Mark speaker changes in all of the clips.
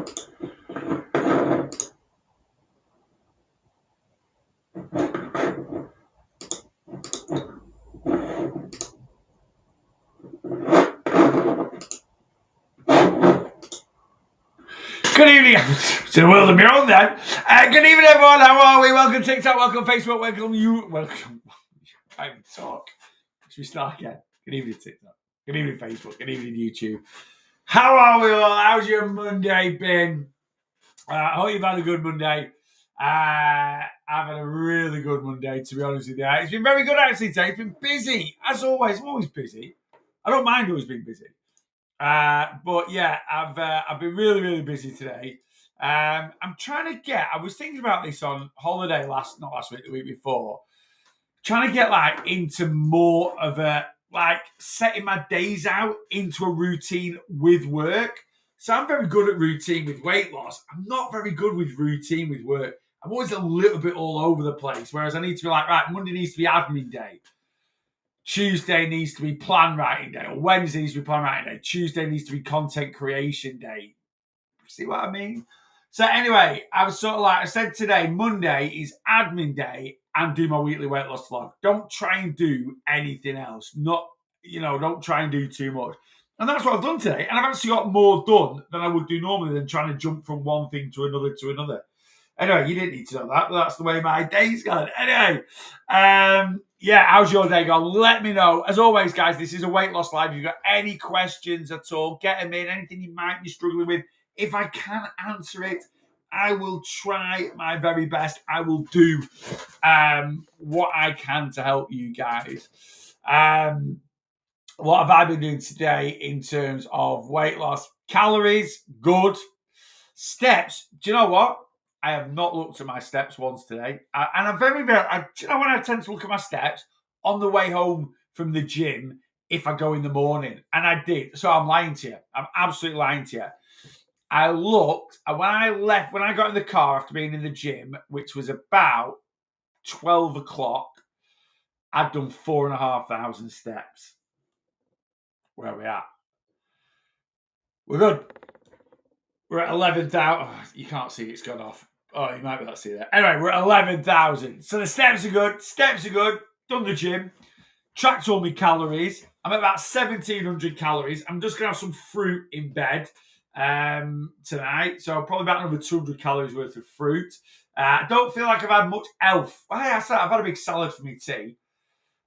Speaker 1: Good evening to the world of your own then. Good evening, everyone. How are we? Welcome TikTok, welcome Facebook, welcome you. Welcome. Trying to talk. Should we start again? Good evening, TikTok. Good evening, Facebook. Good evening, YouTube. How are we all? How's your Monday been? I hope you've had a good Monday. I've had a really good Monday, to be honest with you. It's been very good, actually, today. It's been busy, as always. I'm always busy. I don't mind always being busy. But yeah, I've been really, really busy today. I'm trying to get. I was thinking about this on holiday not last week, the week before. Trying to get like into more of a like setting my days out into a routine with work. So I'm very good at routine with weight loss. I'm not very good with routine with work. I'm always a little bit all over the place. Whereas I need to be like, right, Monday needs to be admin day. Tuesday needs to be plan writing day, or Wednesday needs to be plan writing day. Tuesday needs to be content creation day. See what I mean? So anyway, I was sort of like, I said today, Monday is admin day and do my weekly weight loss vlog. Don't try and do anything else. Don't try and do too much. And that's what I've done today. And I've actually got more done than I would do normally than trying to jump from one thing to another. Anyway, you didn't need to know that, but that's the way my day's gone. Anyway, how's your day gone? Let me know. As always, guys, this is a weight loss live. If you've got any questions at all, get them in. Anything you might be struggling with. If I can answer it, I will try my very best. I will do what I can to help you guys. What have I been doing today in terms of weight loss? Calories, good. Steps, do you know what? I have not looked at my steps once today. And I'm very, very, do you know when I tend to look at my steps? On the way home from the gym if I go in the morning. And I did. So I'm lying to you. I'm absolutely lying to you. I looked, and when I got in the car after being in the gym, which was about 12 o'clock, I'd done 4,500 steps. Where are we at? We're good. We're at 11,000. Oh, you can't see it's gone off. Oh, you might be able to see that. Anyway, we're at 11,000. So the steps are good. Steps are good. Done the gym. Tracked all my calories. I'm at about 1,700 calories. I'm just going to have some fruit in bed tonight. So probably about another 200 calories worth of fruit. I don't feel like I've had much elf. I've had a big salad for my tea.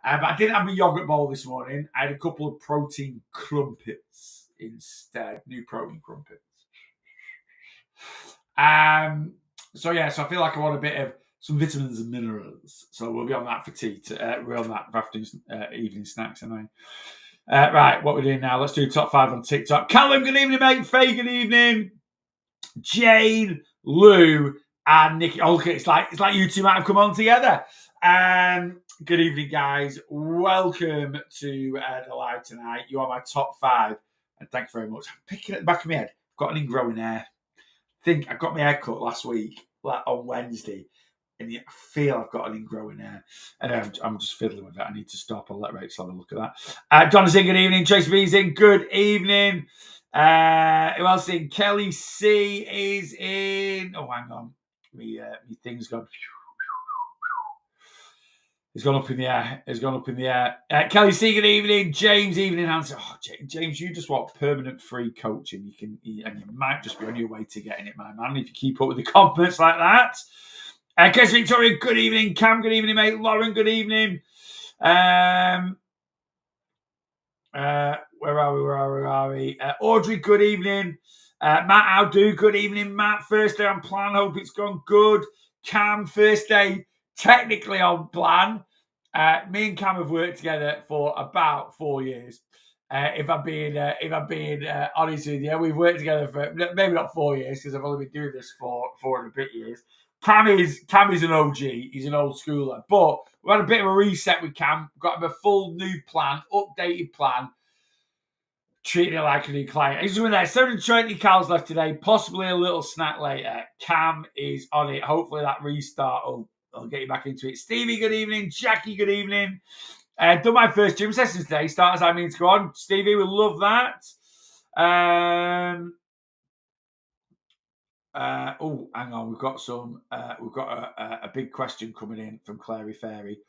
Speaker 1: But I didn't have a yogurt bowl this morning. I had a couple of protein crumpets instead. New protein crumpets. So I feel like I want a bit of some vitamins and minerals. So we'll be on that for tea. We're on that for afternoon, evening snacks anyway. Right, what we're doing now? Let's do top 5 on TikTok. Callum, good evening, mate. Faye, good evening. Jane, Lou, and Nikki. Oh, look, it's like you two might have come on together. Good evening, guys. Welcome to the live tonight. You are my top 5, and thanks very much. I'm picking at the back of my head. I've got an ingrowing hair. I got my hair cut last week, like on Wednesday, and I feel I've got an ingrowing hair. And I'm just fiddling with it. I need to stop. I'll let Rachel have a look at that. Donna's in, good evening. Tracy B's in, good evening. Who else in? Kelly C is in. Oh, hang on. My thing's gone. It's gone up in the air. Kelly C, good evening. James, evening answer. Oh, James, you just want permanent free coaching. And you might just be on your way to getting it, my man, if you keep up with the compliments like that. Kes Victoria, good evening. Cam, good evening, mate. Lauren, good evening. Where are we? Audrey, good evening. Matt, how do? Good evening, Matt. First day on plan. Hope it's gone good. Cam, first day technically on plan. Me and Cam have worked together for about 4 years. If I'm being honest with you, we've worked together for maybe not 4 years because I've only been doing this for 4 and a bit years. Cam is an OG. He's an old schooler, but we had a bit of a reset with Cam. Got him a full new plan, updated plan. Treating it like a new client. He's doing that. 720 calories left today, possibly a little snack later. Cam is on it. Hopefully that restart will get you back into it. Stevie, good evening. Jackie, good evening. Done my first gym session today. Start as I mean to go on. Stevie, we love that. Hang on. We've got a big question coming in from Clary Fairy.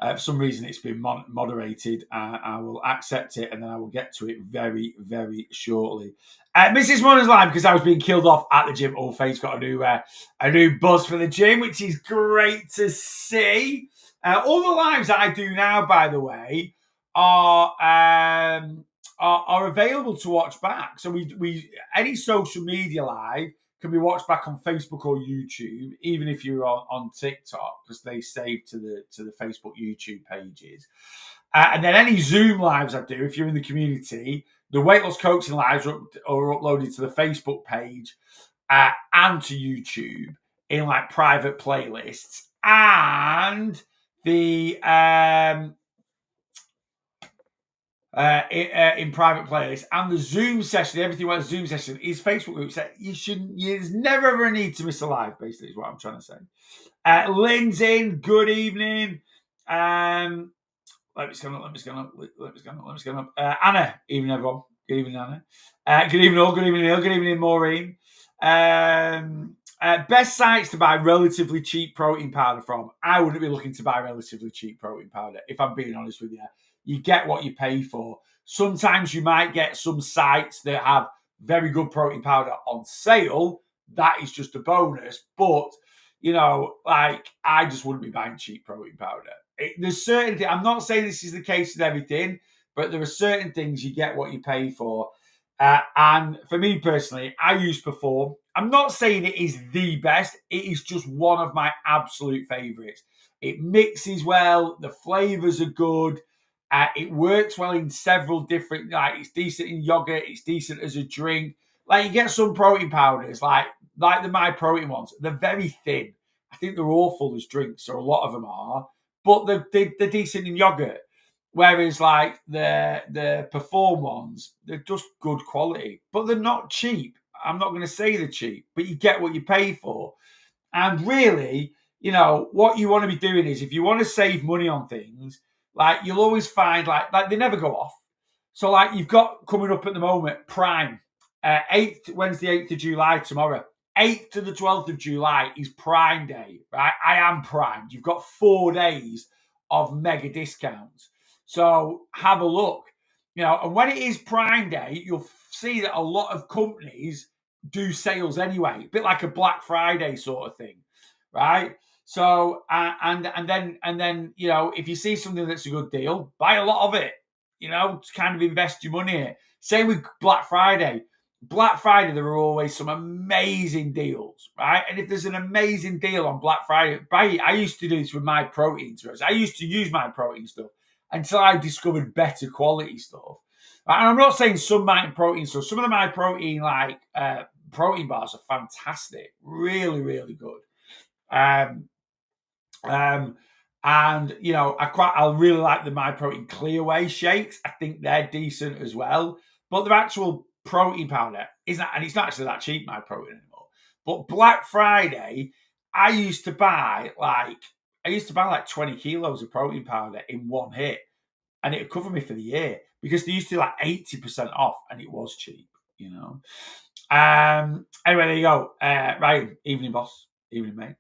Speaker 1: For some reason, it's been moderated. I will accept it, and then I will get to it very, very shortly. Mrs. Money's live because I was being killed off at the gym. Oh, Faye's got a new buzz for the gym, which is great to see. All the lives that I do now, by the way, are available to watch back. So we any social media live can be watched back on Facebook or YouTube, even if you're on TikTok, because they save to the Facebook, YouTube pages. And then any Zoom lives I do, if you're in the community, the weight loss coaching lives are uploaded to the Facebook page and to YouTube in like private playlists, and the in private playlists, and the Zoom session, everything about the Zoom session is Facebook groups that there's never ever a need to miss a live, basically, is what I'm trying to say. Lynn's in, good evening. Let me scan up. Anna, evening everyone. Good evening, Anna. Good evening all, good evening Neil, good evening Maureen. Best sites to buy relatively cheap protein powder from. I wouldn't be looking to buy relatively cheap protein powder, if I'm being honest with you. You get what you pay for. Sometimes you might get some sites that have very good protein powder on sale. That is just a bonus. But, like, I just wouldn't be buying cheap protein powder. There's certain things, I'm not saying this is the case with everything, but there are certain things you get what you pay for. And for me personally, I use Perform. I'm not saying it is the best. It is just one of my absolute favorites. It mixes well. The flavors are good. It works well in several different, like, it's decent in yogurt. It's decent as a drink. Like, you get some protein powders, like the My Protein ones. They're very thin. I think they're awful as drinks, or a lot of them are. But they're decent in yogurt. Whereas, like, the Perform ones, they're just good quality. But they're not cheap. I'm not going to say they're cheap, but you get what you pay for. And really, what you want to be doing is, if you want to save money on things, like, you'll always find, like they never go off. So, like, you've got coming up at the moment, Prime, Wednesday, 8th of July, tomorrow. 8th to the 12th of July is Prime Day, right? I am primed. You've got 4 days of mega discounts. So have a look. And when it is Prime Day, you'll see that a lot of companies do sales anyway, a bit like a Black Friday sort of thing, right? So and then if you see something that's a good deal, buy a lot of it. To kind of invest your money in it. Same with Black Friday. Black Friday, there are always some amazing deals, right? And if there's an amazing deal on Black Friday, buy it. I used to do this with My Protein. I used to use My Protein stuff until I discovered better quality stuff. And I'm not saying some My Protein stuff. Some of the My Protein, like protein bars, are fantastic, really, really good. And I really like the My Protein Clear Whey shakes. I think they're decent as well. But the actual protein powder isn't, and it's not actually that cheap, My Protein, anymore. But Black Friday, I used to buy like 20 kilos of protein powder in one hit, and it would cover me for the year, because they used to do like 80% off, and it was cheap, Anyway, there you go. Ryan, evening boss, evening mate.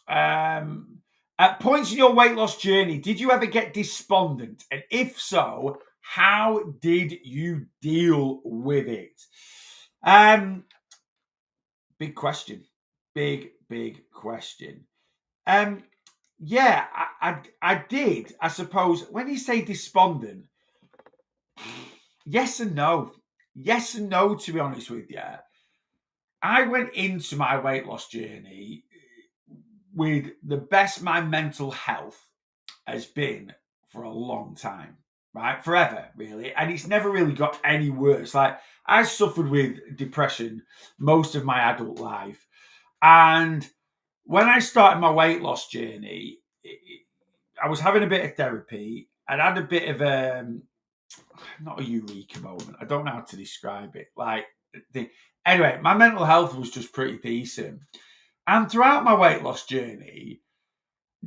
Speaker 1: At points in your weight loss journey, did you ever get despondent? And if so, how did you deal with it? Big question. Big question. Yeah, I did. I suppose when you say despondent, yes and no. Yes and no, to be honest with you. I went into my weight loss journey with the best my mental health has been for a long time, right? Forever, really. And it's never really got any worse. Like, I suffered with depression most of my adult life. And when I started my weight loss journey, I was having a bit of therapy. I'd had a bit of not a eureka moment. I don't know how to describe it. Anyway, my mental health was just pretty decent. And throughout my weight loss journey,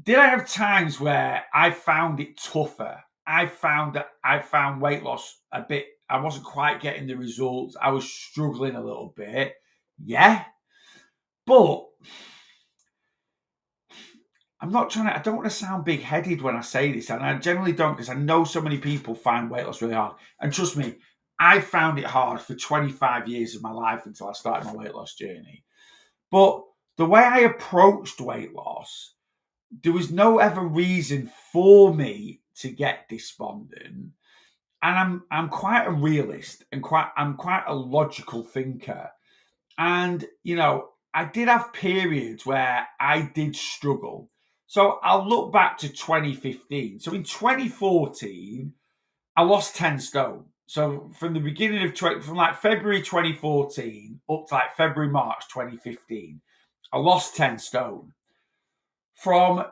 Speaker 1: did I have times where I found it tougher? I found weight loss a bit I wasn't quite getting the results. I was struggling a little bit. Yeah. But I don't want to sound big headed when I say this, and I generally don't, because I know so many people find weight loss really hard. And trust me, I found it hard for 25 years of my life until I started my weight loss journey. But the way I approached weight loss, there was no ever reason for me to get despondent. And I'm quite a realist and I'm quite a logical thinker. And I did have periods where I did struggle. So I'll look back to 2015. So in 2014, I lost 10 stone. So from the beginning of from like February 2014 up to like February, March 2015, I lost 10 stone. From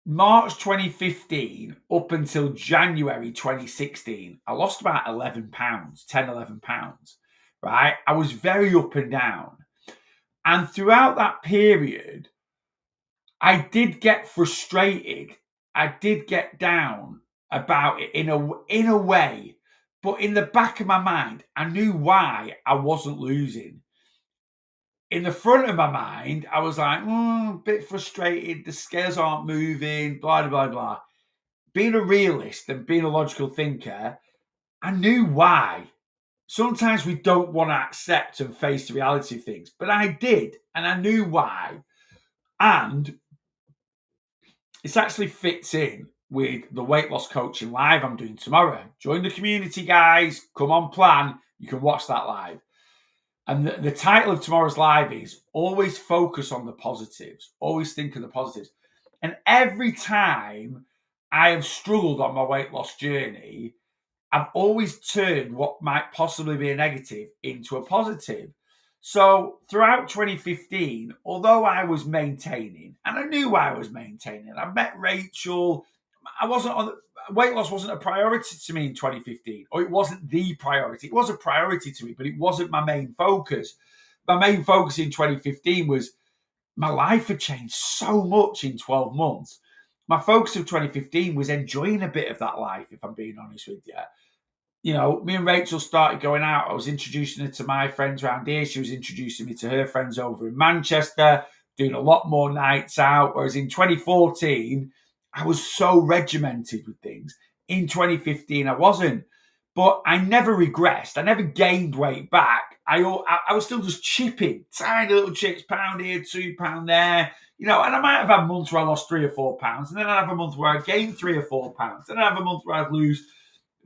Speaker 1: March 2015 up until January 2016, I lost about 11 pounds, 10, 11 pounds, right? I was very up and down. And throughout that period, I did get frustrated. I did get down about it in a way, but in the back of my mind, I knew why I wasn't losing. In the front of my mind, I was like, a bit frustrated. The scales aren't moving, blah, blah, blah. Being a realist and being a logical thinker, I knew why. Sometimes we don't want to accept and face the reality of things, but I did, and I knew why. And it actually fits in with the weight loss coaching live I'm doing tomorrow. Join the community, guys. Come on, plan. You can watch that live. And the title of tomorrow's live is Always Focus on the Positives. Always think of the positives. And every time I have struggled on my weight loss journey, I've always turned what might possibly be a negative into a positive. So throughout 2015, although I was maintaining, and I knew I was maintaining, I met Rachel. Weight loss wasn't a priority to me in 2015, or it wasn't the priority. It was a priority to me, but it wasn't my main focus. My main focus in 2015 was my life had changed so much in 12 months. My focus of 2015 was enjoying a bit of that life, if I'm being honest with you. Me and Rachel started going out. I was introducing her to my friends around here. She was introducing me to her friends over in Manchester, doing a lot more nights out. Whereas in 2014, I was so regimented with things. In 2015, I wasn't. But I never regressed. I never gained weight back. I was still just chipping, tiny little chips, £1 here, £2 there. And I might have had months where I lost 3 or 4 pounds. And then I'd have a month where I gained 3 or 4 pounds. Then I'd have a month where I'd lose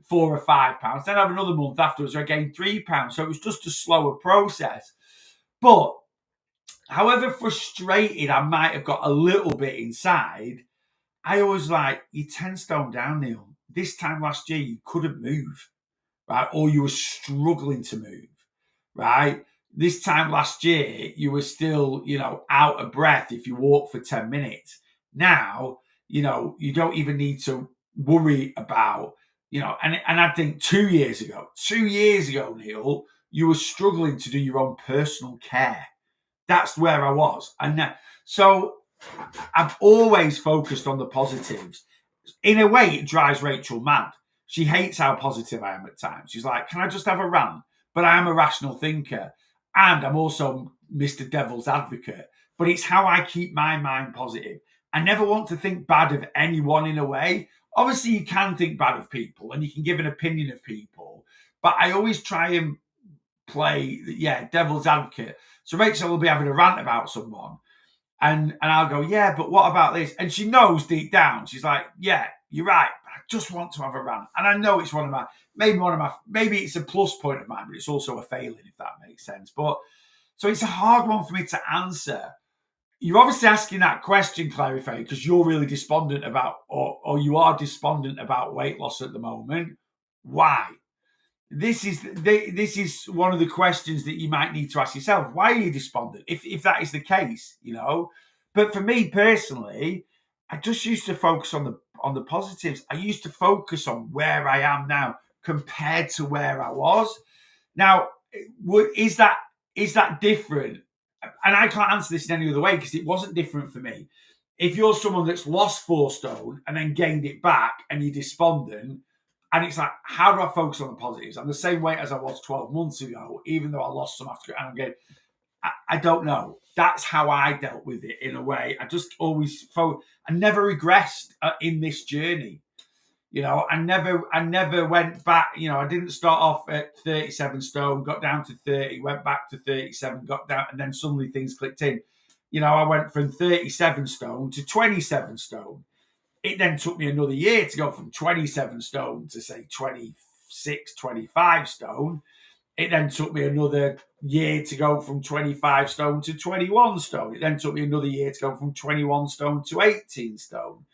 Speaker 1: 4 or 5 pounds. Then I have another month afterwards where I gained 3 pounds. So it was just a slower process. But however frustrated I might have got a little bit inside, I always like, you're 10 stone down, Neil. This time last year, you couldn't move, right? Or you were struggling to move, right? This time last year, you were still, out of breath if you walk for 10 minutes. Now, you don't even need to worry about, and I think 2 years ago, Neil, you were struggling to do your own personal care. That's where I was. And so I've always focused on the positives. In a way, it drives Rachel mad. She hates how positive I am at times. She's like, can I just have a rant? But I am a rational thinker. And I'm also Mr. Devil's Advocate. But it's how I keep my mind positive. I never want to think bad of anyone in a way. Obviously, you can think bad of people and you can give an opinion of people. But I always try and play, devil's advocate. So Rachel will be having a rant about someone. And I'll go, yeah, but what about this? And she knows deep down. She's like, yeah, you're right. But I just want to have a rant. And I know it's maybe it's a plus point of mine, but it's also a failing, if that makes sense. But so it's a hard one for me to answer. You're obviously asking that question, Clary Faye, because you're really despondent about, or you are despondent about weight loss at the moment. Why? This is one of the questions that you might need to ask yourself. Why are you despondent? If that is the case, But for me personally, I just used to focus on the positives. I used to focus on where I am now compared to where I was. Now, is that different? And I can't answer this in any other way because it wasn't different for me. If you're someone that's lost 4 stone and then gained it back and you're despondent, And it's like, how do I focus on the positives? I'm the same weight as I was 12 months ago, even though I lost some after. And I'm getting, I don't know. That's how I dealt with it in a way. I just always I never regressed in this journey. I never went back. I didn't start off at 37 stone, got down to 30, went back to 37, got down, and then suddenly things clicked in. I went from 37 stone to 27 stone. It then took me another year to go from 27 stone to say 26, 25 stone. It then took me another year to go from 25 stone to 21 stone. It then took me another year to go from 21 stone to 18 stone.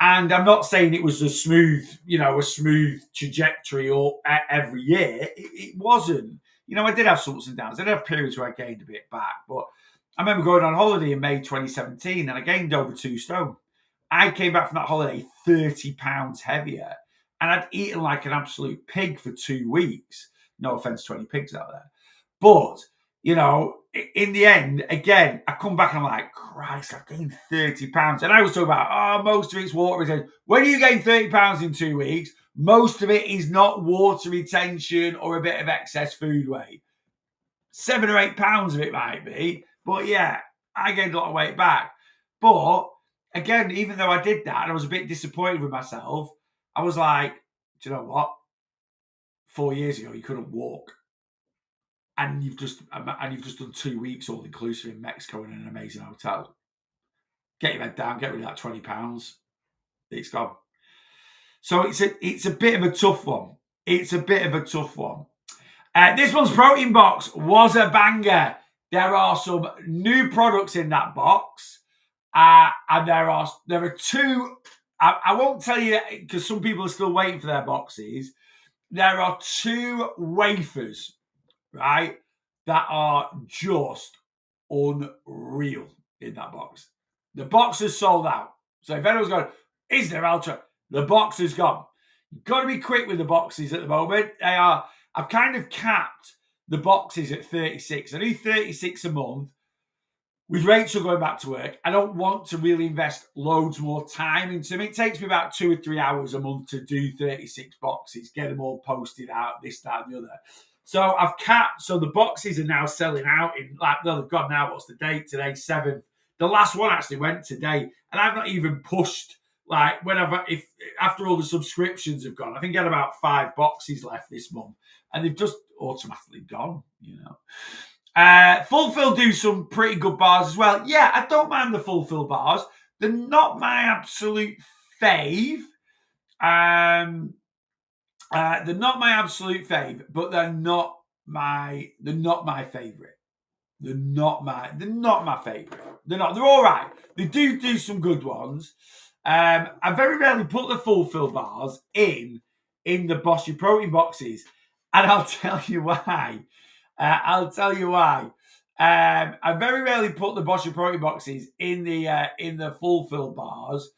Speaker 1: And I'm not saying it was a smooth trajectory or every year. It wasn't. I did have some ups and downs. I did have periods where I gained a bit back. But I remember going on holiday in May 2017 and I gained over 2 stone. I came back from that holiday 30 pounds heavier. And I'd eaten like an absolute pig for 2 weeks. No offense to any pigs out there. But, in the end, again, I come back and I'm like, Christ, I've gained 30 pounds. And I was talking about, most of it's water retention. When you gain 30 pounds in 2 weeks, most of it is not water retention or a bit of excess food weight. 7 or 8 pounds of it might be. But yeah, I gained a lot of weight back. But again, even though I did that and I was a bit disappointed with myself, I was like, do you know what? 4 years ago, you couldn't walk. And you've just done 2 weeks all inclusive in Mexico in an amazing hotel. Get your head down, get rid of that 20 pounds. It's gone. So it's a bit of a tough one. This one's protein box was a banger. There are some new products in that box, and there are 2. I won't tell you because some people are still waiting for their boxes. There are 2 wafers, right, that are just unreal in that box. The box is sold out. So if anyone's going, is there Ultra? The box is gone. You've got to be quick with the boxes at the moment. I've kind of capped the boxes at 36. I do 36 a month. With Rachel going back to work, I don't want to really invest loads more time into them. It takes me about 2 or 3 hours a month to do 36 boxes, get them all posted out, this, that, and the other. So I've capped. So the boxes are now selling out in they've gone now. What's the date today? 7th. The last one actually went today, and I've not even pushed. If after all the subscriptions have gone, I think I had about 5 boxes left this month, and they've just automatically gone. Fulfill do some pretty good bars as well. Yeah, I don't mind the Fulfill bars. They're not my absolute fave. They're not my absolute fave, but they're not my favorite. They're not my favorite. They're not. They're all right. They do some good ones. I very rarely put the Fulfill bars in the Bossy protein boxes, and I'll tell you why. I very rarely put the Bossy protein boxes in the Fulfill bars,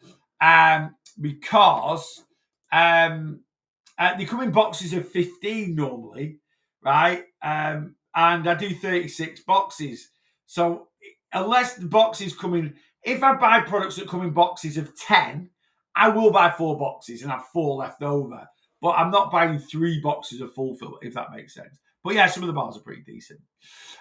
Speaker 1: because they come in boxes of 15 normally, right? And I do 36 boxes. So unless the boxes come in, if I buy products that come in boxes of 10, I will buy 4 boxes and have 4 left over. But I'm not buying 3 boxes of Fulfill, if that makes sense. But yeah, some of the bars are pretty decent.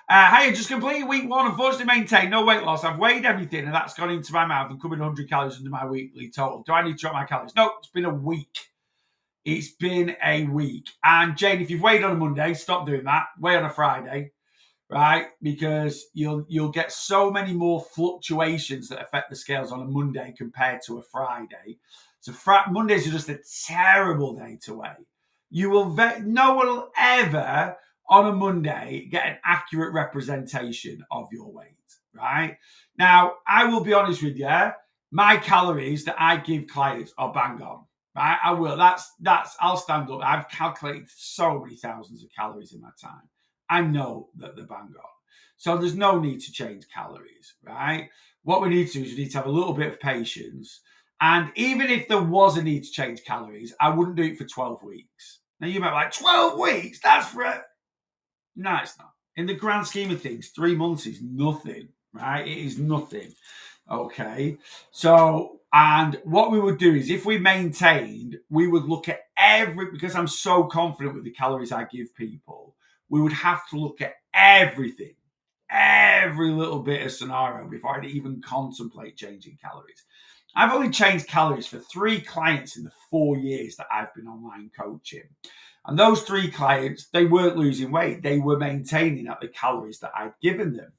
Speaker 1: Hey, just completed week 1. Unfortunately, maintained no weight loss. I've weighed everything, and that's gone into my mouth and coming 100 calories under my weekly total. Do I need to track my calories? No, it's been a week. It's been a week. And Jane, if you've weighed on a Monday, stop doing that. Weigh on a Friday, right? Because you'll get so many more fluctuations that affect the scales on a Monday compared to a Friday. So Mondays are just a terrible day to weigh. No one will ever on a Monday get an accurate representation of your weight, right? Now, I will be honest with you. My calories that I give clients are bang on. Right? I will. I'll stand up. I've calculated so many thousands of calories in my time. I know that they're bang on. So there's no need to change calories, right? What we need to do is we need to have a little bit of patience. And even if there was a need to change calories, I wouldn't do it for 12 weeks. Now you might be like, 12 weeks? That's for it. No, it's not. In the grand scheme of things, 3 months is nothing, right? It is nothing. Okay. So And what we would do is if we maintained, we would look at because I'm so confident with the calories I give people, we would have to look at everything, every little bit of scenario before I'd even contemplate changing calories. I've only changed calories for 3 clients in the 4 years that I've been online coaching. And those 3 clients, they weren't losing weight. They were maintaining at the calories that I'd given them.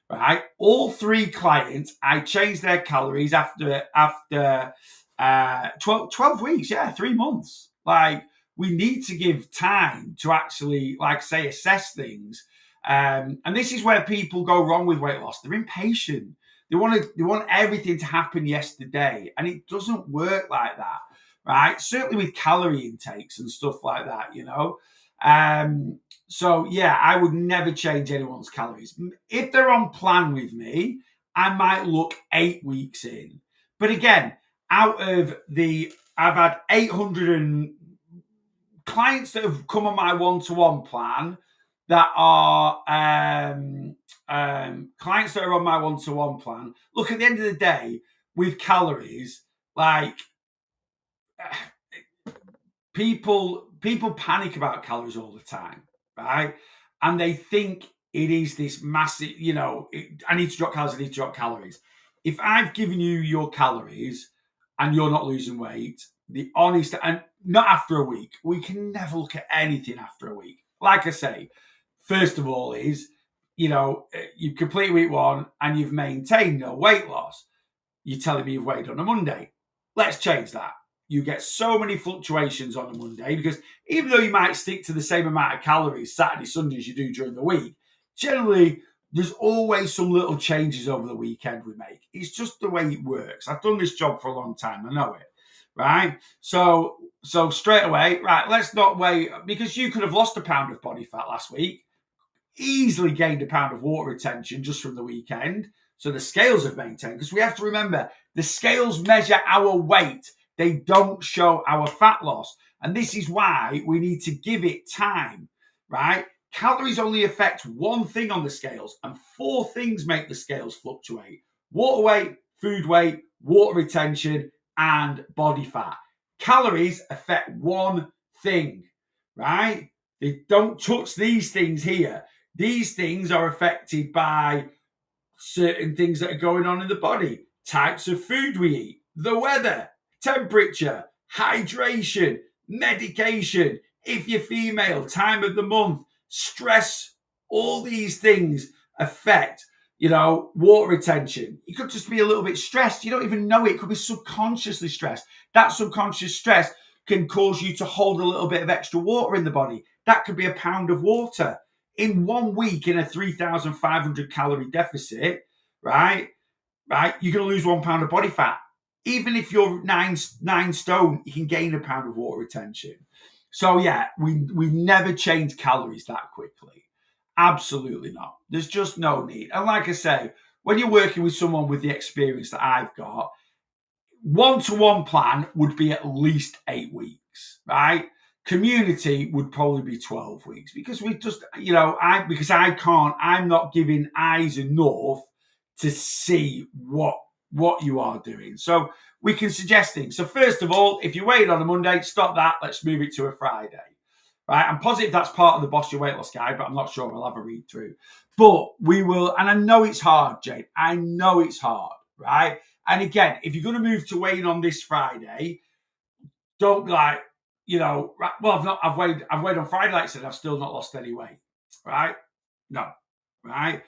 Speaker 1: Right? All 3 clients, I changed their calories after 12 weeks. Yeah, 3 months. Like, we need to give time to actually, like, say, assess things. And this is where people go wrong with weight loss. They're impatient. They want everything to happen yesterday, and it doesn't work like that, right? Certainly with calorie intakes and stuff like that, you know. So yeah, I would never change anyone's calories. If they're on plan with me, I might look 8 weeks in. But again, I've had 800 clients that have come on my one-to-one plan that are clients that are on my one-to-one plan. Look, at the end of the day, with calories, like people panic about calories all the time, right? And they think it is this massive, I need to drop calories, I need to drop calories. If I've given you your calories and you're not losing weight, the honest, and not after a week, we can never look at anything after a week. Like I say, first of all is, you've completed week 1 and you've maintained no weight loss. You're telling me you've weighed on a Monday. Let's change that. You get so many fluctuations on a Monday because even though you might stick to the same amount of calories Saturday, Sunday as you do during the week, generally there's always some little changes over the weekend we make. It's just the way it works. I've done this job for a long time. I know it, right? So straight away, right, let's not weigh, because you could have lost a pound of body fat last week, easily gained a pound of water retention just from the weekend. So the scales have maintained, because we have to remember the scales measure our weight. They don't show our fat loss. And this is why we need to give it time, right? Calories only affect one thing on the scales, and 4 things make the scales fluctuate: water weight, food weight, water retention, and body fat. Calories affect one thing, right? They don't touch these things here. These things are affected by certain things that are going on in the body, types of food we eat, the weather, temperature, hydration, medication, if you're female, time of the month, stress. All these things affect, water retention. You could just be a little bit stressed. You don't even know it. It could be subconsciously stressed. That subconscious stress can cause you to hold a little bit of extra water in the body. That could be a pound of water. In 1 week, in a 3,500 calorie deficit, right, you're going to lose 1 pound of body fat. Even if you're 9 stone, you can gain a pound of water retention. So yeah, we never change calories that quickly. Absolutely not. There's just no need. And like I say, when you're working with someone with the experience that I've got, one-to-one plan would be at least 8 weeks, right? Community would probably be 12 weeks, because we just, I'm not giving eyes enough to see what you are doing. So we can suggest things. So first of all, if you weighed on a Monday, stop that. Let's move it to a Friday, right? I'm positive that's part of the Boss Your Weight Loss Guide, but I'm not sure. I'll have a read through. But we will, and I know it's hard, Jade. I know it's hard, right? And again, if you're going to move to weighing on this Friday, don't be like, well, I've weighed on Friday, like I said, I've still not lost any weight, right? No, right?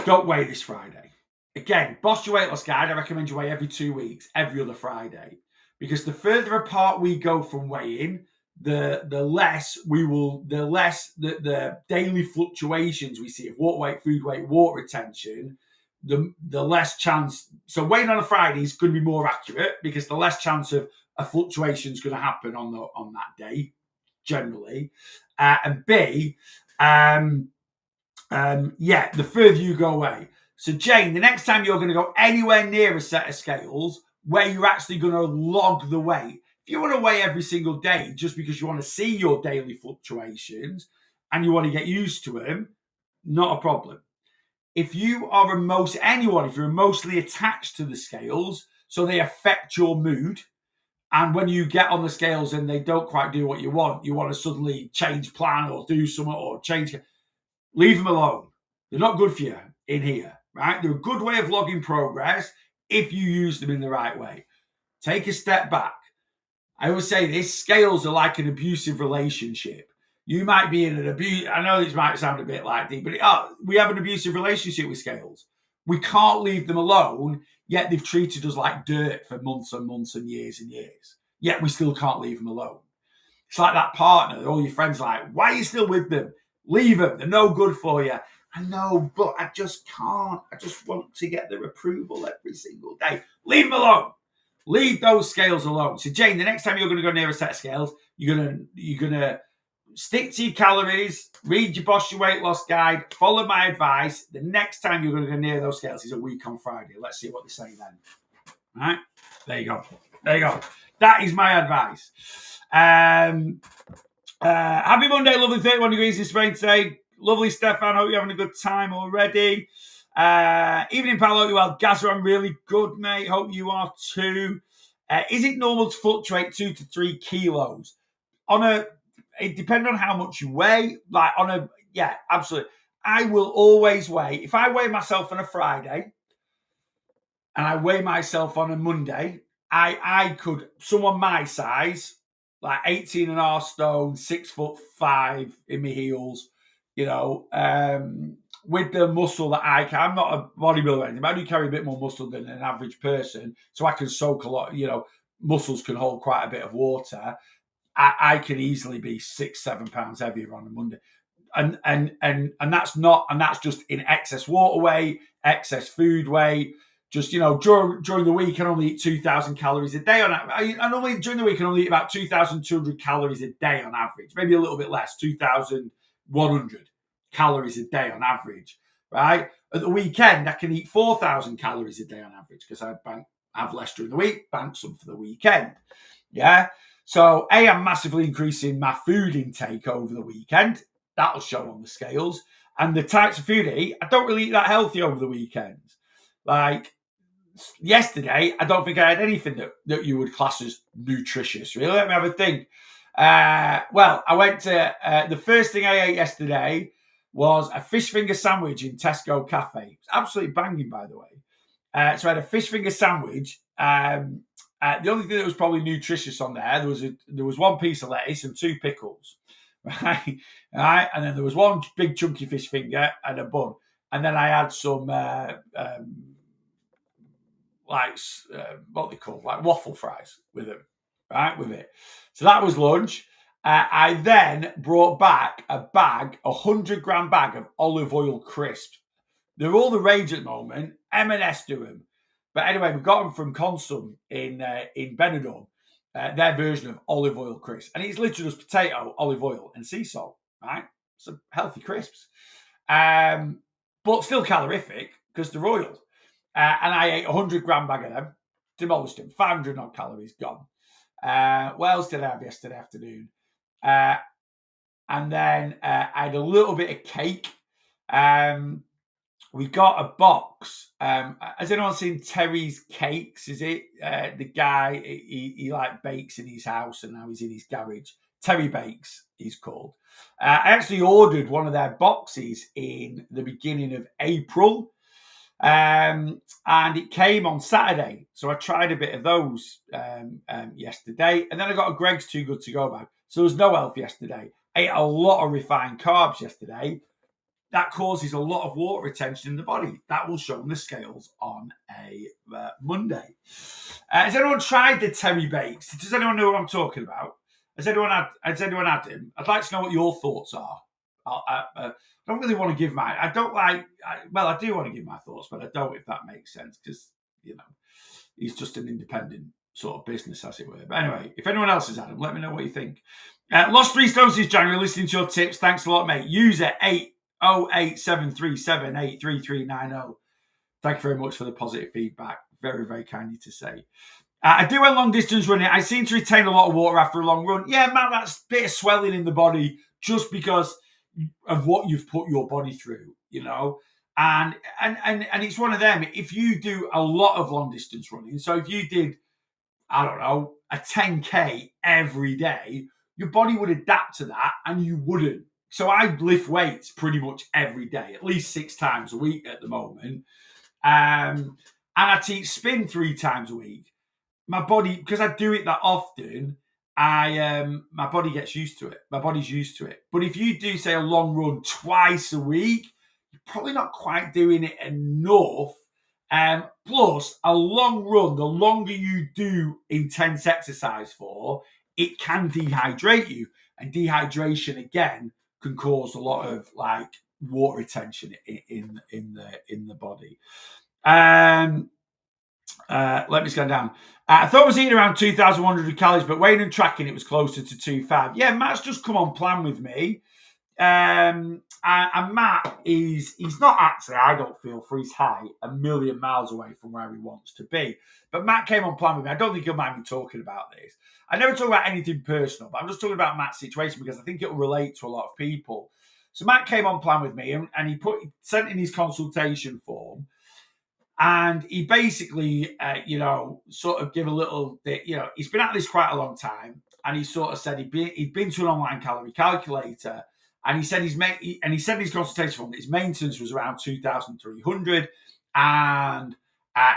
Speaker 1: Don't weigh this Friday. Again, Boss Your Weight Loss Guide, I recommend you weigh every 2 weeks, every other Friday, because the further apart we go from weighing, the less the daily fluctuations we see of water weight, food weight, water retention, the less chance. So weighing on a Friday is going to be more accurate, because the less chance of a fluctuation is going to happen on that day, generally. And B, the further you go away. So Jane, the next time you're going to go anywhere near a set of scales where you're actually going to log the weight, if you want to weigh every single day just because you want to see your daily fluctuations and you want to get used to them, not a problem. If you are if you're emotionally attached to the scales, So they affect your mood. And when you get on the scales and they don't quite do what you want to suddenly change plan or do something or change. Leave them alone. They're not good for you in here, right? They're a good way of logging progress if you use them in the right way. Take a step back. I always say this, scales are like an abusive relationship. You might be in an abuse. I know this might sound a bit like deep, but we have an abusive relationship with scales. We can't leave them alone, yet they've treated us like dirt for months and months and years, yet we still can't leave them alone. It's like that partner, all your friends like, why are you still with them? Leave them, they're no good for you. I know, but I just can't. I just want to get their approval every single day. Leave them alone. Leave those scales alone. So Jane, the next time you're going to go near a set of scales, you're gonna stick to your calories, read your Boss Your Weight Loss Guide, follow my advice. The next time you're going to go near those scales is a week on Friday. Let's see what they say then. All right? There you go. That is my advice. Happy Monday, lovely 31 degrees in Spain today. Lovely, Stefan. Hope you're having a good time already. Evening, pal. Hope you're well. Gazza, I'm really good, mate. Hope you are too. Is it normal to fluctuate 2 to 3 kilos? It depends on how much you weigh. Yeah, absolutely. I will always weigh. If I weigh myself on a Friday and I weigh myself on a Monday, I could, someone my size, like 18 and a half stone, 6'5" in my heels, with the muscle that I can. I'm not a bodybuilder or anything, but I do carry a bit more muscle than an average person. So I can soak a lot, muscles can hold quite a bit of water. I can easily be 6-7 pounds heavier on a Monday. And that's just in excess water weight, excess food weight. Just, during the week, I only eat 2,000 calories a day on average. During the week, I only eat about 2,200 calories a day on average. Maybe a little bit less, 2,100 calories a day on average, right? At the weekend, I can eat 4,000 calories a day on average because I have less during the week, bank some for the weekend. Yeah. So, I'm massively increasing my food intake over the weekend. That'll show on the scales. And the types of food I eat, I don't really eat that healthy over the weekend. Like, yesterday, I don't think I had anything that you would class as nutritious, really. Let me have a think. Well, I went to, the first thing I ate yesterday was a fish finger sandwich in Tesco Cafe. It's absolutely banging, by the way. So I had a fish finger sandwich. The only thing that was probably nutritious on there was one piece of lettuce and 2 pickles, right? And then there was one big chunky fish finger and a bun. And then I had some, what they call, like waffle fries with them, right? With it. So that was lunch. I then brought back a 100-gram bag of olive oil crisps. They're all the rage at the moment. M&S do them. But anyway, we got them from Consum in Benidorm, their version of olive oil crisps. And it's literally just potato, olive oil, and sea salt, right? So healthy crisps. But still calorific because they're oil. And I ate a 100-gram bag of them, demolished them, 500 odd calories gone. What else did I have yesterday afternoon? And then I had a little bit of cake. We got a box. Has anyone seen Terry's Cakes? Is it the guy? He like bakes in his house, and now he's in his garage. Terry Bakes, he's called. I actually ordered one of their boxes in the beginning of April, and it came on Saturday. So I tried a bit of those yesterday, and then I got a Greggs Too Good To Go bag. So there was no elf yesterday. I ate a lot of refined carbs yesterday. That causes a lot of water retention in the body. That will show on the scales on a Monday. Has anyone tried the Terry Bakes? Does anyone know what I'm talking about? Has anyone had him? I'd like to know what your thoughts are. I don't really want to give my... I do want to give my thoughts, but I don't, if that makes sense, because, he's just an independent sort of business, as it were. But anyway, if anyone else has had him, let me know what you think. Lost 3 stones this January, listening to your tips. Thanks a lot, mate. User 80873783390. Thank you very much for the positive feedback. Very, very kind to say. I do a long distance running. I seem to retain a lot of water after a long run. Yeah, man, that's a bit of swelling in the body just because of what you've put your body through, And it's one of them. If you do a lot of long distance running, so if you did, I don't know, a 10K every day, your body would adapt to that and you wouldn't. So I lift weights pretty much every day, at least 6 times a week at the moment. And I teach spin 3 times a week. My body, because I do it that often, my body gets used to it. My body's used to it. But if you do, say, a long run twice a week, you're probably not quite doing it enough. Plus, a long run, the longer you do intense exercise for, it can dehydrate you. And dehydration, again, can cause a lot of like water retention in the body. Let me scan down. I thought I was eating around 2,100 calories, but weighing and tracking it was closer to 2,500. Yeah, Matt's just come on plan with me. And Matt he's not actually, I don't feel, for his height, a million miles away from where he wants to be. But Matt came on plan with me. I don't think he'll mind me talking about this. I never talk about anything personal, but I'm just talking about Matt's situation because I think it'll relate to a lot of people. So Matt came on plan with me and he sent in his consultation form. And he basically, sort of give a little bit, he's been at this quite a long time. And he sort of said he'd been to an online calorie calculator. And he said he said in his consultation form that his maintenance was around 2,300. And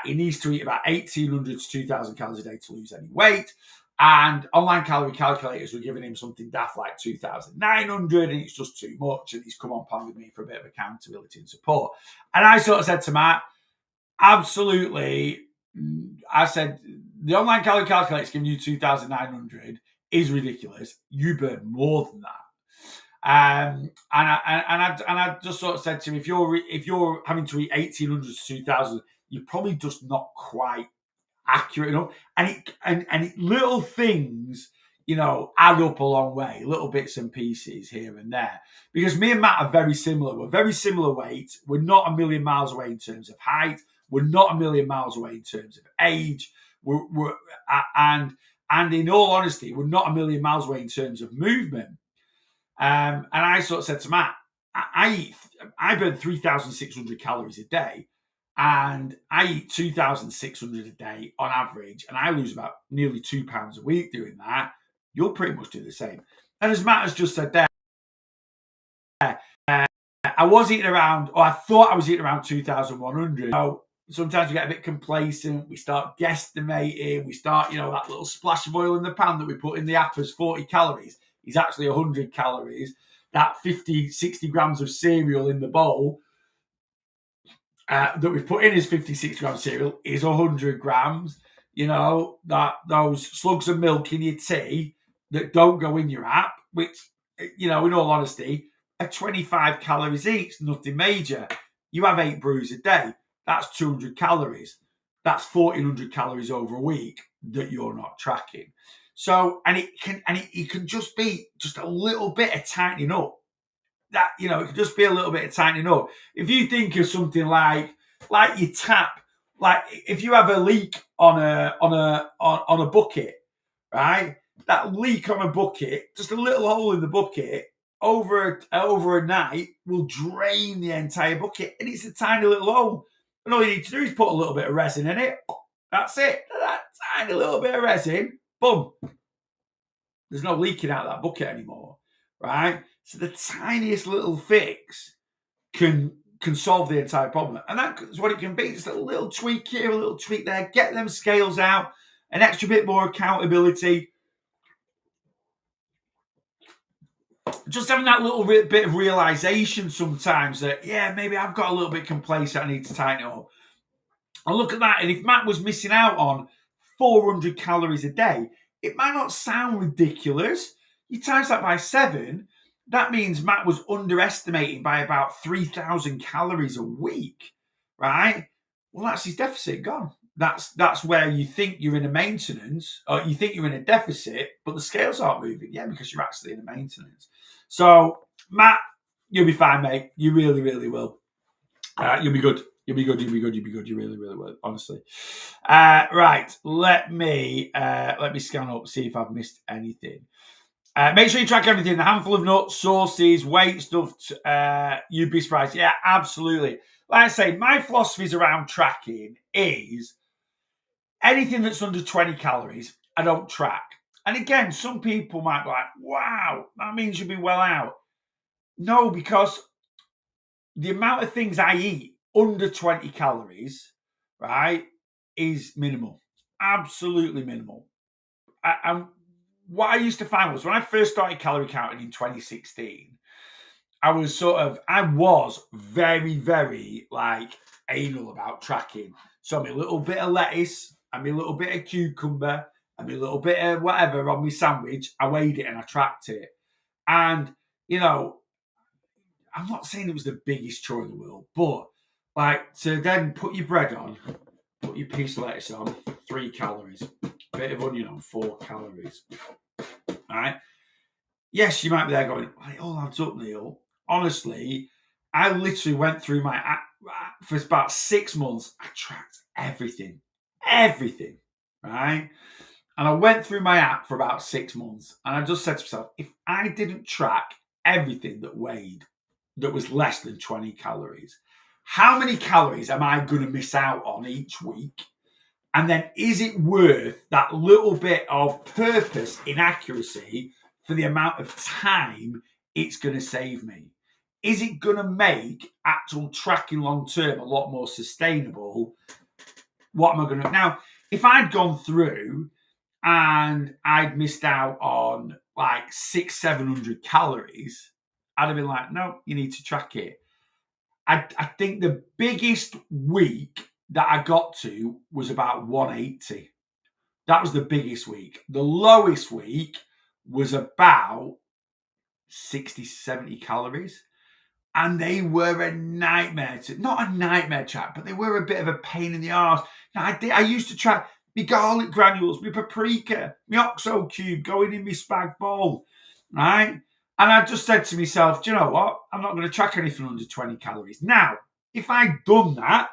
Speaker 1: he needs to eat about 1,800 to 2,000 calories a day to lose any weight. And online calorie calculators were giving him something daft like 2,900, and it's just too much. And he's come on plan with me for a bit of accountability and support. And I sort of said to Matt, absolutely. I said, the online calorie calculator is giving you 2,900 is ridiculous. You burn more than that. And I just sort of said to him, if you're having to eat 1,800 to 2,000, you're probably just not quite accurate enough. And little things, add up a long way, little bits and pieces here and there. Because me and Matt are very similar. We're very similar weight. We're not a million miles away in terms of height. We're not a million miles away in terms of age. And in all honesty, we're not a million miles away in terms of movement. And I sort of said to Matt, I burn 3,600 calories a day, and I eat 2,600 a day on average, and I lose about nearly 2 pounds a week doing that. You'll pretty much do the same. And as Matt has just said there, I was eating around, or I thought I was eating around 2,100. Sometimes we get a bit complacent. We start guesstimating. We start, that little splash of oil in the pan that we put in the app as 40 calories is actually 100 calories. That 50, 60 grams of cereal in the bowl that we've put in as 50, 60 grams of cereal is 100 grams. That those slugs of milk in your tea that don't go in your app, which, in all honesty, are 25 calories each, nothing major. You have 8 brews a day. That's 200 calories. That's 1,400 calories over a week that you're not tracking. So, and it can just be just a little bit of tightening up. That, it could just be a little bit of tightening up. If you think of something like your tap, like if you have a leak on a bucket, right? That leak on a bucket, just a little hole in the bucket, over a night will drain the entire bucket, and it's a tiny little hole. And all you need to do is put a little bit of resin in it. That's it. That tiny little bit of resin, boom. There's no leaking out of that bucket anymore, right? So the tiniest little fix can solve the entire problem. And that's what it can be. Just a little tweak here, a little tweak there. Get them scales out, an extra bit more accountability. Just having that little bit of realization sometimes that, maybe I've got a little bit complacent, I need to tighten it up. And look at that. And if Matt was missing out on 400 calories a day, it might not sound ridiculous. You times that by 7, that means Matt was underestimating by about 3,000 calories a week, right? Well, that's his deficit gone. That's where you think you're in a maintenance, or you think you're in a deficit, but the scales aren't moving. Yeah, because you're actually in a maintenance. So, Matt, you'll be fine, mate. You really, really will. You'll be good. You'll be good. You'll be good. You'll be good. You really, really will. Honestly. Right. Let me scan up, see if I've missed anything. Make sure you track everything. A handful of nuts, sauces, weight stuff. You'd be surprised. Yeah, absolutely. like I say, my philosophies around tracking is anything that's under 20 calories, I don't track. And again, some people might be like, wow, that means you'll be well out. No, because the amount of things I eat under 20 calories, right, is minimal. Absolutely minimal. And what I used to find was when I first started calorie counting in 2016, I was very, very like anal about tracking. So my little bit of lettuce and my little bit of cucumber and my little bit of whatever on my sandwich, I weighed it and I tracked it. And, you know, I'm not saying it was the biggest chore in the world, but like to then put your bread on, put your piece of lettuce on, 3 calories, bit of onion on, 4 calories. All right. Yes, you might be there going, it all adds up, Neil. Honestly, I literally went through my app for about 6 months. I tracked everything, right? And I went through my app for about 6 months, and I just said to myself, if I didn't track everything that weighed, that was less than 20 calories, how many calories am I going to miss out on each week? And then is it worth that little bit of purpose inaccuracy for the amount of time it's going to save me? Is it going to make actual tracking long term a lot more sustainable? What am I going to now? If I'd gone through and I'd missed out on like 600-700 calories, I'd have been like, no, you need to track it. I think the biggest week that I got to was about 180. That was the biggest week. The lowest week was about 60, 70 calories. And they were a nightmare not a nightmare track, but they were a bit of a pain in the arse. Now, I used to track my garlic granules, my paprika, my oxo cube going in my spag bowl, right? And I just said to myself, do you know what? I'm not going to track anything under 20 calories. Now, if I'd done that,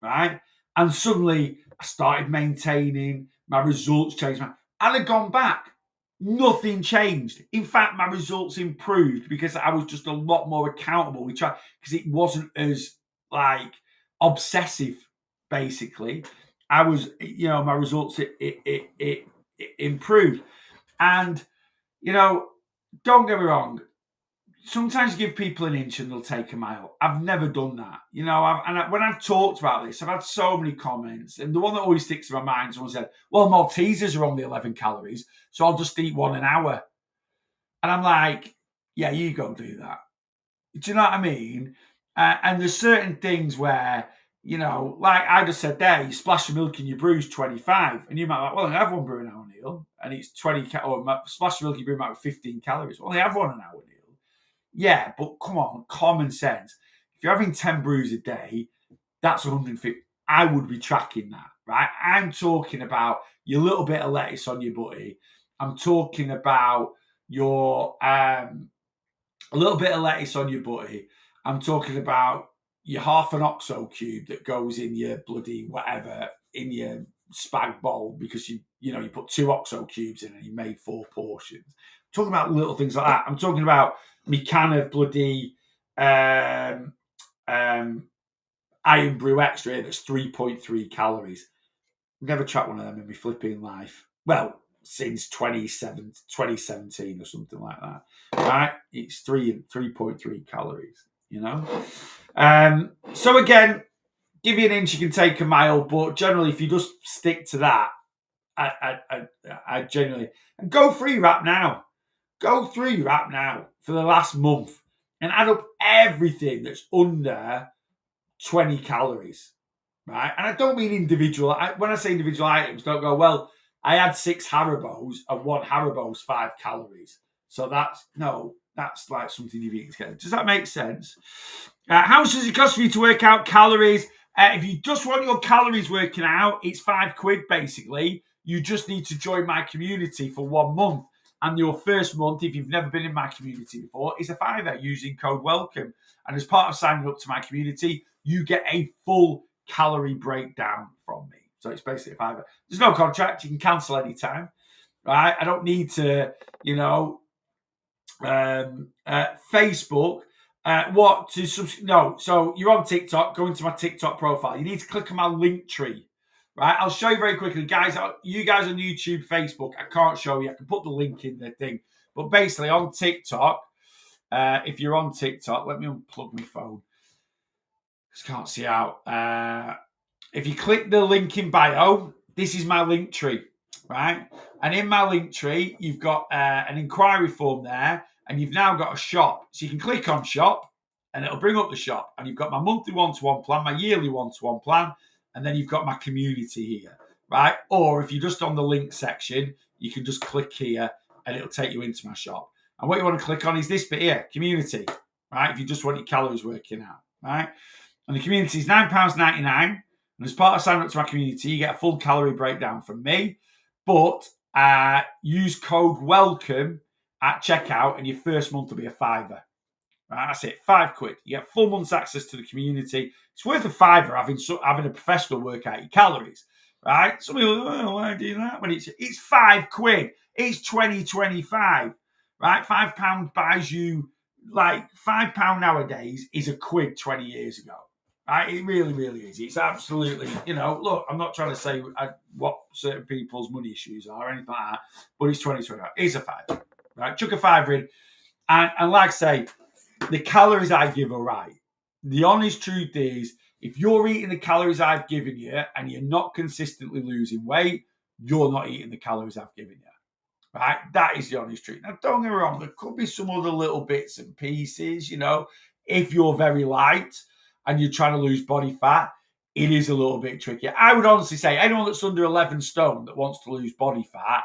Speaker 1: right, and suddenly I started maintaining, my results changed, I'd have gone back. Nothing changed. In fact, my results improved because I was just a lot more accountable. We tried because it wasn't as like obsessive. Basically, I was, my results it improved, and don't get me wrong. Sometimes you give people an inch and they'll take a mile. I've never done that. When I've talked about this, I've had so many comments. And the one that always sticks in my mind, someone said, well, Maltesers are only 11 calories, so I'll just eat one an hour. And I'm like, yeah, you go do that. Do you know what I mean? And there's certain things where, like I just said there, you splash the milk in your brew is 25. And you might be like, well, I have one brew an hour, Neil. And it's 20, splash the milk in your brew might be 15 calories. Well, I have one an hour, Neil. Yeah, but come on, common sense. If you're having 10 brews a day, that's 150. I would be tracking that, right? I'm talking about your little bit of lettuce on your butty. I'm talking about your a little bit of lettuce on your butty. I'm talking about your half an oxo cube that goes in your bloody whatever in your spag bowl because you put 2 oxo cubes in and you made 4 portions. I'm talking about little things like that. I'm talking about me can of bloody Iron Brew Extra that's 3.3 calories. Never tracked one of them in my flipping life. Well, since 2017 or something like that. Right? It's 3.3 calories, So again, give you an inch, you can take a mile, but generally if you just stick to that, I genuinely and go through your app now. Go through your app now for the last month and add up everything that's under 20 calories, right? And I don't mean individual. When I say individual items, don't go, well, I had 6 Haribos and 1 Haribo's 5 calories. So that's like something you've eaten together. Does that make sense? How much does it cost for you to work out calories? If you just want your calories working out, it's £5 basically. You just need to join my community for 1 month. And your first month, if you've never been in my community before, is a £5 using code WELCOME. And as part of signing up to my community, you get a full calorie breakdown from me. So it's basically a £5. There's no contract. You can cancel anytime, right? I don't need to, Facebook. So you're on TikTok. Go into my TikTok profile. You need to click on my link tree. Right, I'll show you very quickly, guys. You guys on YouTube, Facebook, I can't show you. I can put the link in the thing, but basically on TikTok, if you're on TikTok, let me unplug my phone. Just can't see out. If you click the link in bio, this is my link tree, right? And in my link tree, you've got an inquiry form there, and you've now got a shop. So you can click on shop, and it'll bring up the shop. And you've got my monthly one-to-one plan, my yearly one-to-one plan, and then you've got my community here, right? Or if you're just on the link section, you can just click here, and it'll take you into my shop. And what you want to click on is this bit here, community, right? If you just want your calories working out, right? And the community is £9.99. And as part of signing up to my community, you get a full calorie breakdown from me. But use code WELCOME at checkout, and your first month will be a £5. Right, that's it, £5. You get full month's access to the community. It's worth a £5 having a professional work out your calories. Right? Some people go, why do that? When it's £5. It's 2025. Right? £5 buys you, like, £5 nowadays is a quid 20 years ago. Right? It really, really is. It's absolutely, look, I'm not trying to say what certain people's money issues are or anything like that, but it's 2025. It's a £5. Right? Chuck a £5 in. And like I say, the calories I give are right. The honest truth is, if you're eating the calories I've given you and you're not consistently losing weight, you're not eating the calories I've given you. Right? That is the honest truth. Now, don't get me wrong, there could be some other little bits and pieces, if you're very light and you're trying to lose body fat, it is a little bit tricky. I would honestly say anyone that's under 11 stone that wants to lose body fat,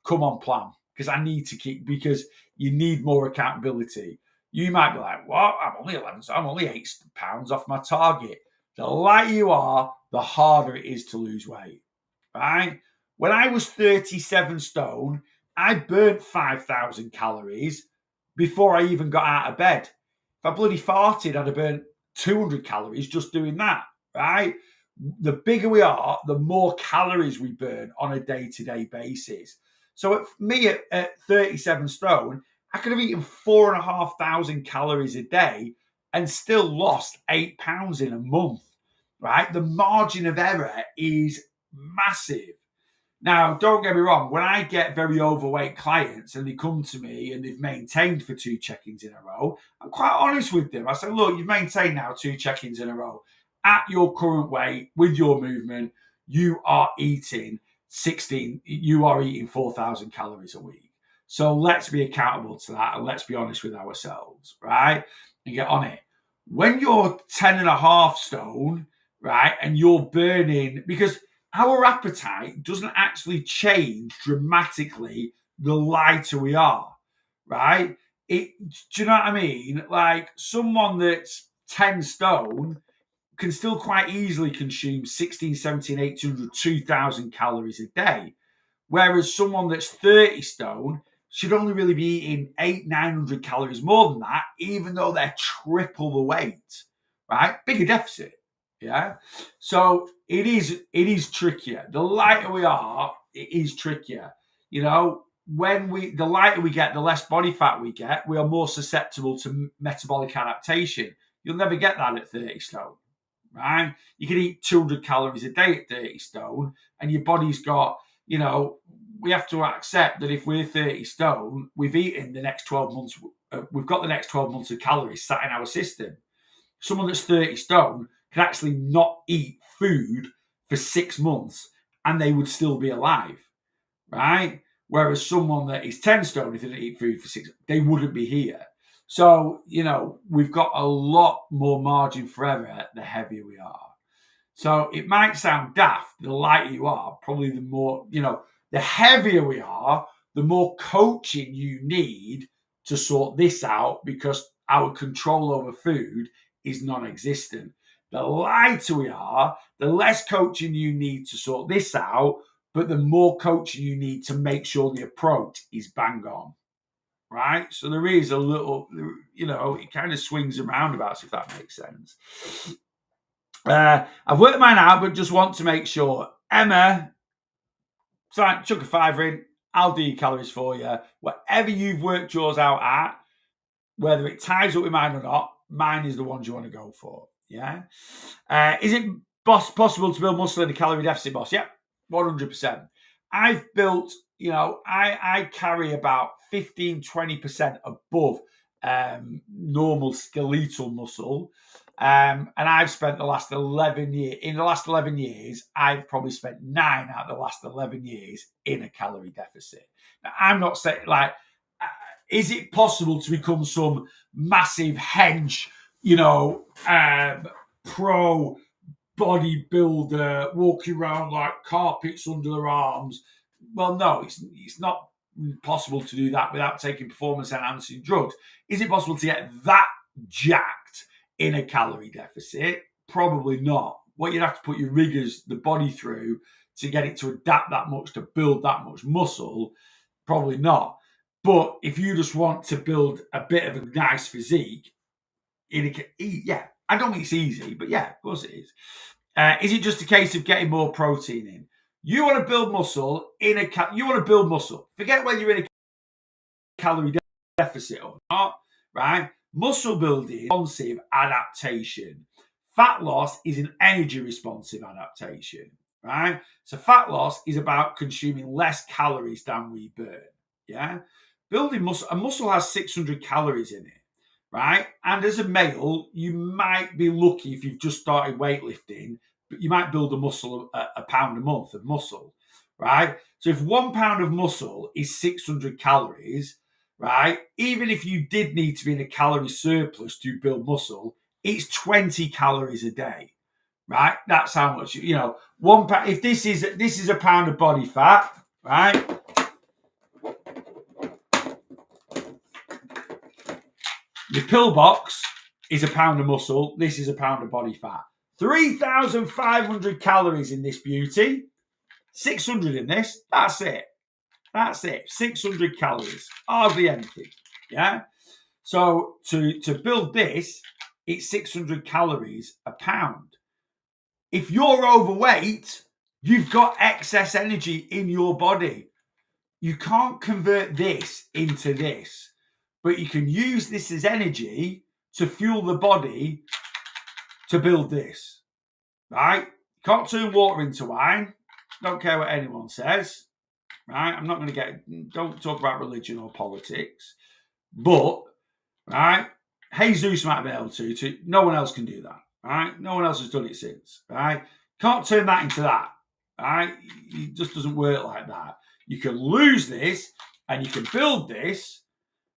Speaker 1: come on plan. Because you need more accountability. You might be like, what? I'm only 11, so I'm only 8 pounds off my target. The lighter you are, the harder it is to lose weight, right? When I was 37 stone, I burnt 5,000 calories before I even got out of bed. If I bloody farted, I'd have burnt 200 calories just doing that, right? The bigger we are, the more calories we burn on a day-to-day basis. So at 37 stone, I could have eaten 4,500 calories a day and still lost 8 pounds in a month, right? The margin of error is massive. Now, don't get me wrong, when I get very overweight clients and they come to me and they've maintained for 2 check-ins in a row, I'm quite honest with them. I say, look, you've maintained now 2 check-ins in a row. At your current weight, with your movement, you are eating 4,000 calories a week. So let's be accountable to that, and let's be honest with ourselves, right? And get on it. When you're 10.5 stone, right, and you're burning, because our appetite doesn't actually change dramatically the lighter we are, right? Do you know what I mean? Like, someone that's 10 stone can still quite easily consume 16, 17, 800, 2,000 calories a day. Whereas someone that's 30 stone should only really be eating 900 calories more than that, even though they're triple the weight, right? Bigger deficit, yeah? So it is trickier. The lighter we are, it is trickier. The lighter we get, the less body fat we get, we are more susceptible to metabolic adaptation. You'll never get that at 30 stone, right? You can eat 200 calories a day at 30 stone, and your body's got, we have to accept that if we're 30 stone, we've eaten the next 12 months, we've got the next 12 months of calories sat in our system. Someone that's 30 stone can actually not eat food for 6 months and they would still be alive, right? Whereas someone that is 10 stone, if they didn't eat food for 6, they wouldn't be here. So, we've got a lot more margin for error the heavier we are. So it might sound daft, the lighter you are, probably the more, the heavier we are, the more coaching you need to sort this out, because our control over food is non-existent. The lighter we are, the less coaching you need to sort this out, but the more coaching you need to make sure the approach is bang on, right? So there is a little, it kind of swings and roundabouts, if that makes sense. I've worked mine out, but just want to make sure. Emma, chuck a £5 in. I'll do your calories for you. Whatever you've worked yours out at, whether it ties up with mine or not, mine is the ones you want to go for. Yeah. Is it possible to build muscle in a calorie deficit, boss? Yeah, 100%. I've built, I carry about 15-20% above normal skeletal muscle. And I've spent the last 11 years, in the last 11 years, I've probably spent 9 out of the last 11 years in a calorie deficit. Now, I'm not saying, is it possible to become some massive hench, pro bodybuilder, walking around like carpets under their arms? Well, no, it's not possible to do that without taking performance enhancing drugs. Is it possible to get that jacked in a calorie deficit? Probably not. What you'd have to put your riggers, the body through to get it to adapt that much, to build that much muscle, probably not. But if you just want to build a bit of a nice physique, yeah, I don't think it's easy, but yeah, of course it is. Is it just a case of getting more protein in? You want to build muscle you want to build muscle. Forget whether you're in a calorie deficit or not, right? Muscle building is responsive adaptation. Fat loss is an energy responsive adaptation, right? So fat loss is about consuming less calories than we burn, yeah? Building muscle, a muscle has 600 calories in it, right? And as a male, you might be lucky if you've just started weightlifting, but you might build a pound a month of muscle, right? So if 1 pound of muscle is 600 calories, right? Even if you did need to be in a calorie surplus to build muscle, it's 20 calories a day, right? That's how much, 1 pound. If this is a pound of body fat, right? The pill box is a pound of muscle. This is a pound of body fat. 3,500 calories in this beauty. 600 in this. That's it. 600 calories. Hardly anything. Yeah. So to build this, it's 600 calories a pound. If you're overweight, you've got excess energy in your body. You can't convert this into this, but you can use this as energy to fuel the body to build this, right? Can't turn water into wine. Don't care what anyone says, right? I'm not going to don't talk about religion or politics, but, right, Jesus might have been able to, no one else can do that, right? No one else has done it since, right? Can't turn that into that, right? It just doesn't work like that. You can lose this and you can build this,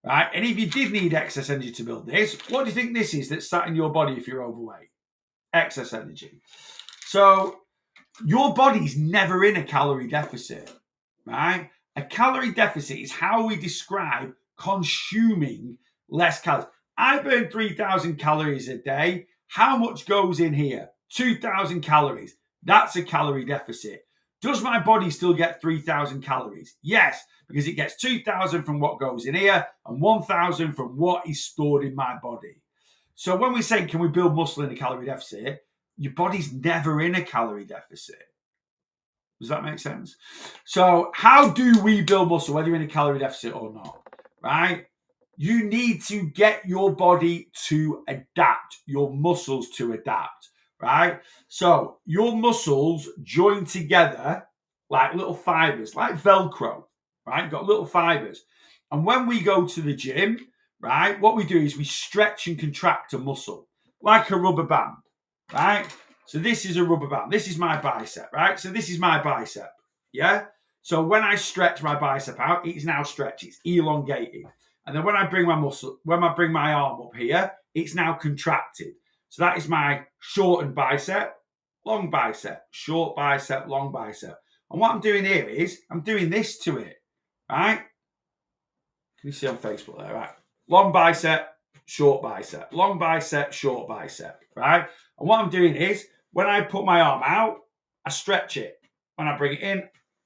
Speaker 1: right? And if you did need excess energy to build this, what do you think this is that's sat in your body if you're overweight? Excess energy. So your body's never in a calorie deficit, right? A calorie deficit is how we describe consuming less calories. I burn 3,000 calories a day. How much goes in here? 2,000 calories. That's a calorie deficit. Does my body still get 3,000 calories? Yes, because it gets 2,000 from what goes in here and 1,000 from what is stored in my body. So when we say, can we build muscle in a calorie deficit? Your body's never in a calorie deficit. Does that make sense? So how do we build muscle, whether you're in a calorie deficit or not, right? You need to get your body to adapt, your muscles to adapt, right? So your muscles join together like little fibers, like Velcro, right? You've got little fibers. And when we go to the gym, right, what we do is we stretch and contract a muscle like a rubber band, right? So this is a rubber band. This is my bicep, right? So this is my bicep, yeah? So when I stretch my bicep out, it's now stretched, it's elongated. And then when I bring my arm up here, it's now contracted. So that is my shortened bicep, long bicep, short bicep, long bicep. And what I'm doing here is I'm doing this to it, right? Can you see on Facebook there, right? Long bicep, short bicep, long bicep, short bicep, right? And what I'm doing is when I put my arm out, I stretch it. When I bring it in,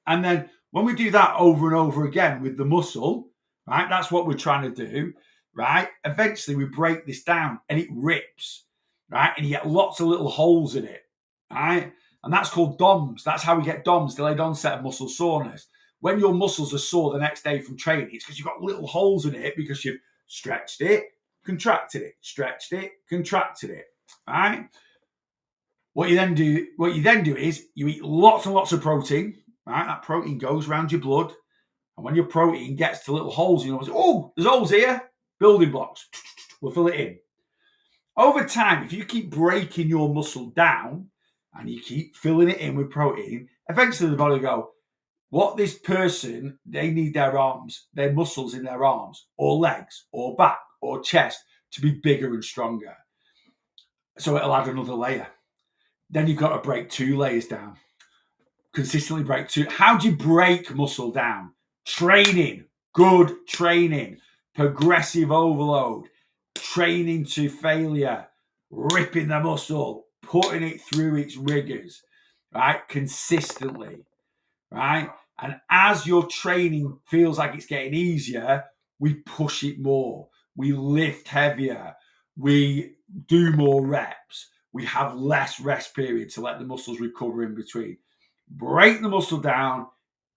Speaker 1: and then when we do that over and over again with the muscle, right? That's what we're trying to do, right? Eventually we break this down and it rips, right? And you get lots of little holes in it, right? And that's called DOMS. That's how we get DOMS, delayed onset of muscle soreness. When your muscles are sore the next day from training, it's because you've got little holes in it because you've stretched it, contracted it, stretched it, contracted it. Right? What you then do is you eat lots and lots of protein. Right? That protein goes around your blood, and when your protein gets to little holes, oh, there's holes here. Building blocks. We'll fill it in. Over time, if you keep breaking your muscle down and you keep filling it in with protein, eventually the body will go, what this person, they need their arms, their muscles in their arms or legs or back or chest to be bigger and stronger. So it'll add another layer. Then you've got to break 2 layers down. Consistently break 2. How do you break muscle down? Training. Good training. Progressive overload. Training to failure. Ripping the muscle. Putting it through its rigors. Right? Consistently. Right? And as your training feels like it's getting easier, we push it more. We lift heavier. We do more reps. We have less rest period to let the muscles recover in between. Break the muscle down,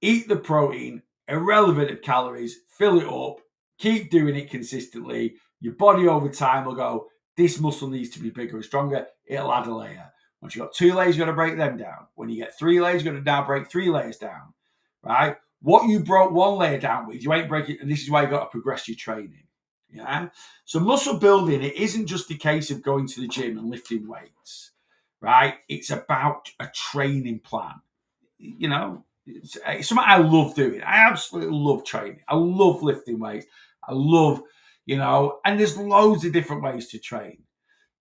Speaker 1: eat the protein, irrelevant of calories, fill it up, keep doing it consistently. Your body over time will go, this muscle needs to be bigger and stronger. It'll add a layer. Once you've got 2 layers, you've got to break them down. When you get 3 layers, you've got to now break 3 layers down, right? What you broke 1 layer down with, you ain't breaking, and this is why you've got to progress your training. Yeah. So muscle building, it isn't just a case of going to the gym and lifting weights, right? It's about a training plan. It's something I love doing. I absolutely love training. I love lifting weights. I love, and there's loads of different ways to train.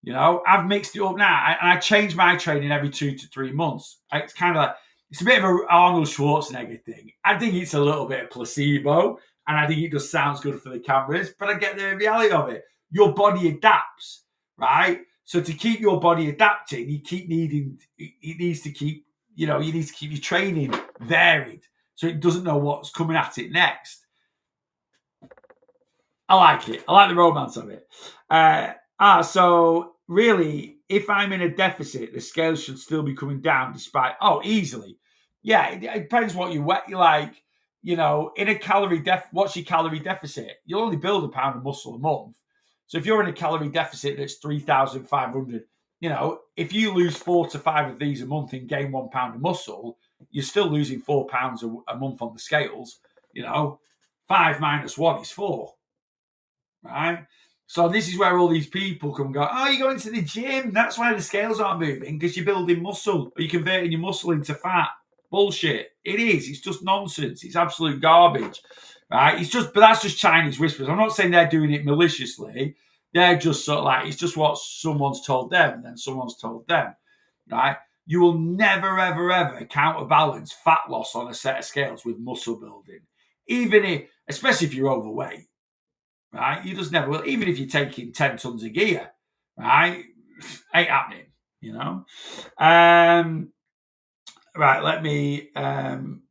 Speaker 1: I've mixed it up now, and I change my training every 2 to 3 months. It's kind of like, it's a bit of an Arnold Schwarzenegger thing. I think it's a little bit of placebo, and I think it just sounds good for the cameras, but I get the reality of it. Your body adapts, right? So to keep your body adapting, it needs to keep, you need to keep your training varied so it doesn't know what's coming at it next. I like it. I like the romance of it. So really, if I'm in a deficit, the scales should still be coming down despite, easily. Yeah, it depends what you like. In a what's your calorie deficit? You'll only build a pound of muscle a month. So if you're in a calorie deficit that's 3,500, if you lose 4 to 5 of these a month and gain 1 pound of muscle, you're still losing 4 pounds a month on the scales. 5 minus 1 is 4. Right? So this is where all these people come and go, you're going to the gym. That's why the scales aren't moving, because you're building muscle or you're converting your muscle into fat. Bullshit. It is. It's just nonsense. It's absolute garbage. Right? But that's just Chinese whispers. I'm not saying they're doing it maliciously. They're just sort of like, it's just what someone's told them and then someone's told them. Right? You will never, ever, ever counterbalance fat loss on a set of scales with muscle building. Especially if you're overweight. Right? You just never will. Even if you're taking 10 tons of gear, right? Ain't happening, Right, let me scan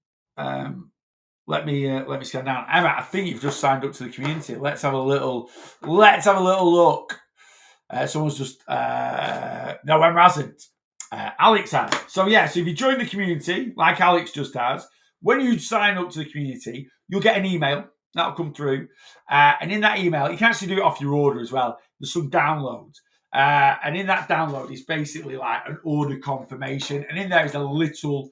Speaker 1: down. Emma, I think you've just signed up to the community. Let's have a little look. Someone's just no, Emma hasn't. Alex has. So if you join the community, like Alex just has, when you sign up to the community, you'll get an email. That'll come through. And in that email, you can actually do it off your order as well. There's some downloads. And in that download, it's basically like an order confirmation. And in there is a little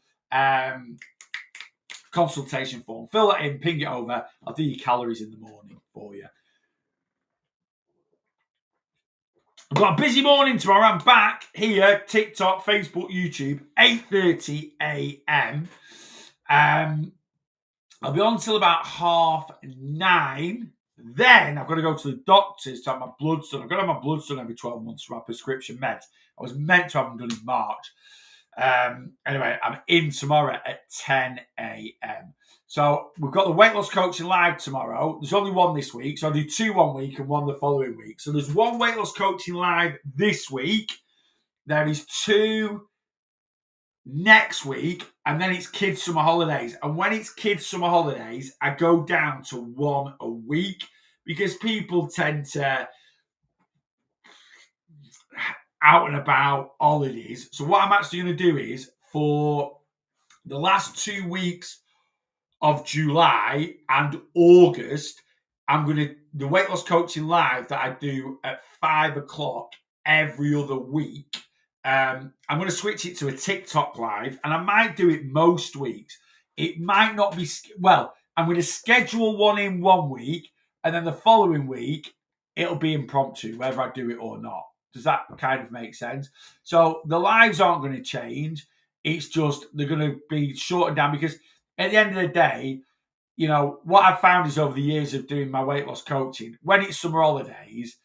Speaker 1: consultation form. Fill that in, ping it over. I'll do your calories in the morning for you. I've got a busy morning tomorrow. I'm back here, TikTok, Facebook, YouTube, 8:30 a.m. I'll be on till about 9:30. Then I've got to go to the doctors to have my bloods done. I've got to have my bloods done every 12 months for my prescription meds. I was meant to have them done in March. Anyway, I'm in tomorrow at 10 a.m. So we've got the weight loss coaching live tomorrow. There's only one this week. So I'll do 2 one week and 1 the following week. So there's 1 weight loss coaching live this week. There is 2 next week, and then it's kids' summer holidays. And when it's kids' summer holidays, I go down to 1 a week because people tend to out and about holidays. So what I'm actually going to do is for the last 2 weeks of July and August, the weight loss coaching live that I do at 5 o'clock every other week. I'm going to switch it to a TikTok live, and I might do it most weeks. It might not be, well, I'm going to schedule one in 1 week, and then the following week, it'll be impromptu, whether I do it or not. Does that kind of make sense? So the lives aren't going to change. It's just they're going to be shortened down because at the end of the day, you know, what I've found is over the years of doing my weight loss coaching, when it's summer holidays,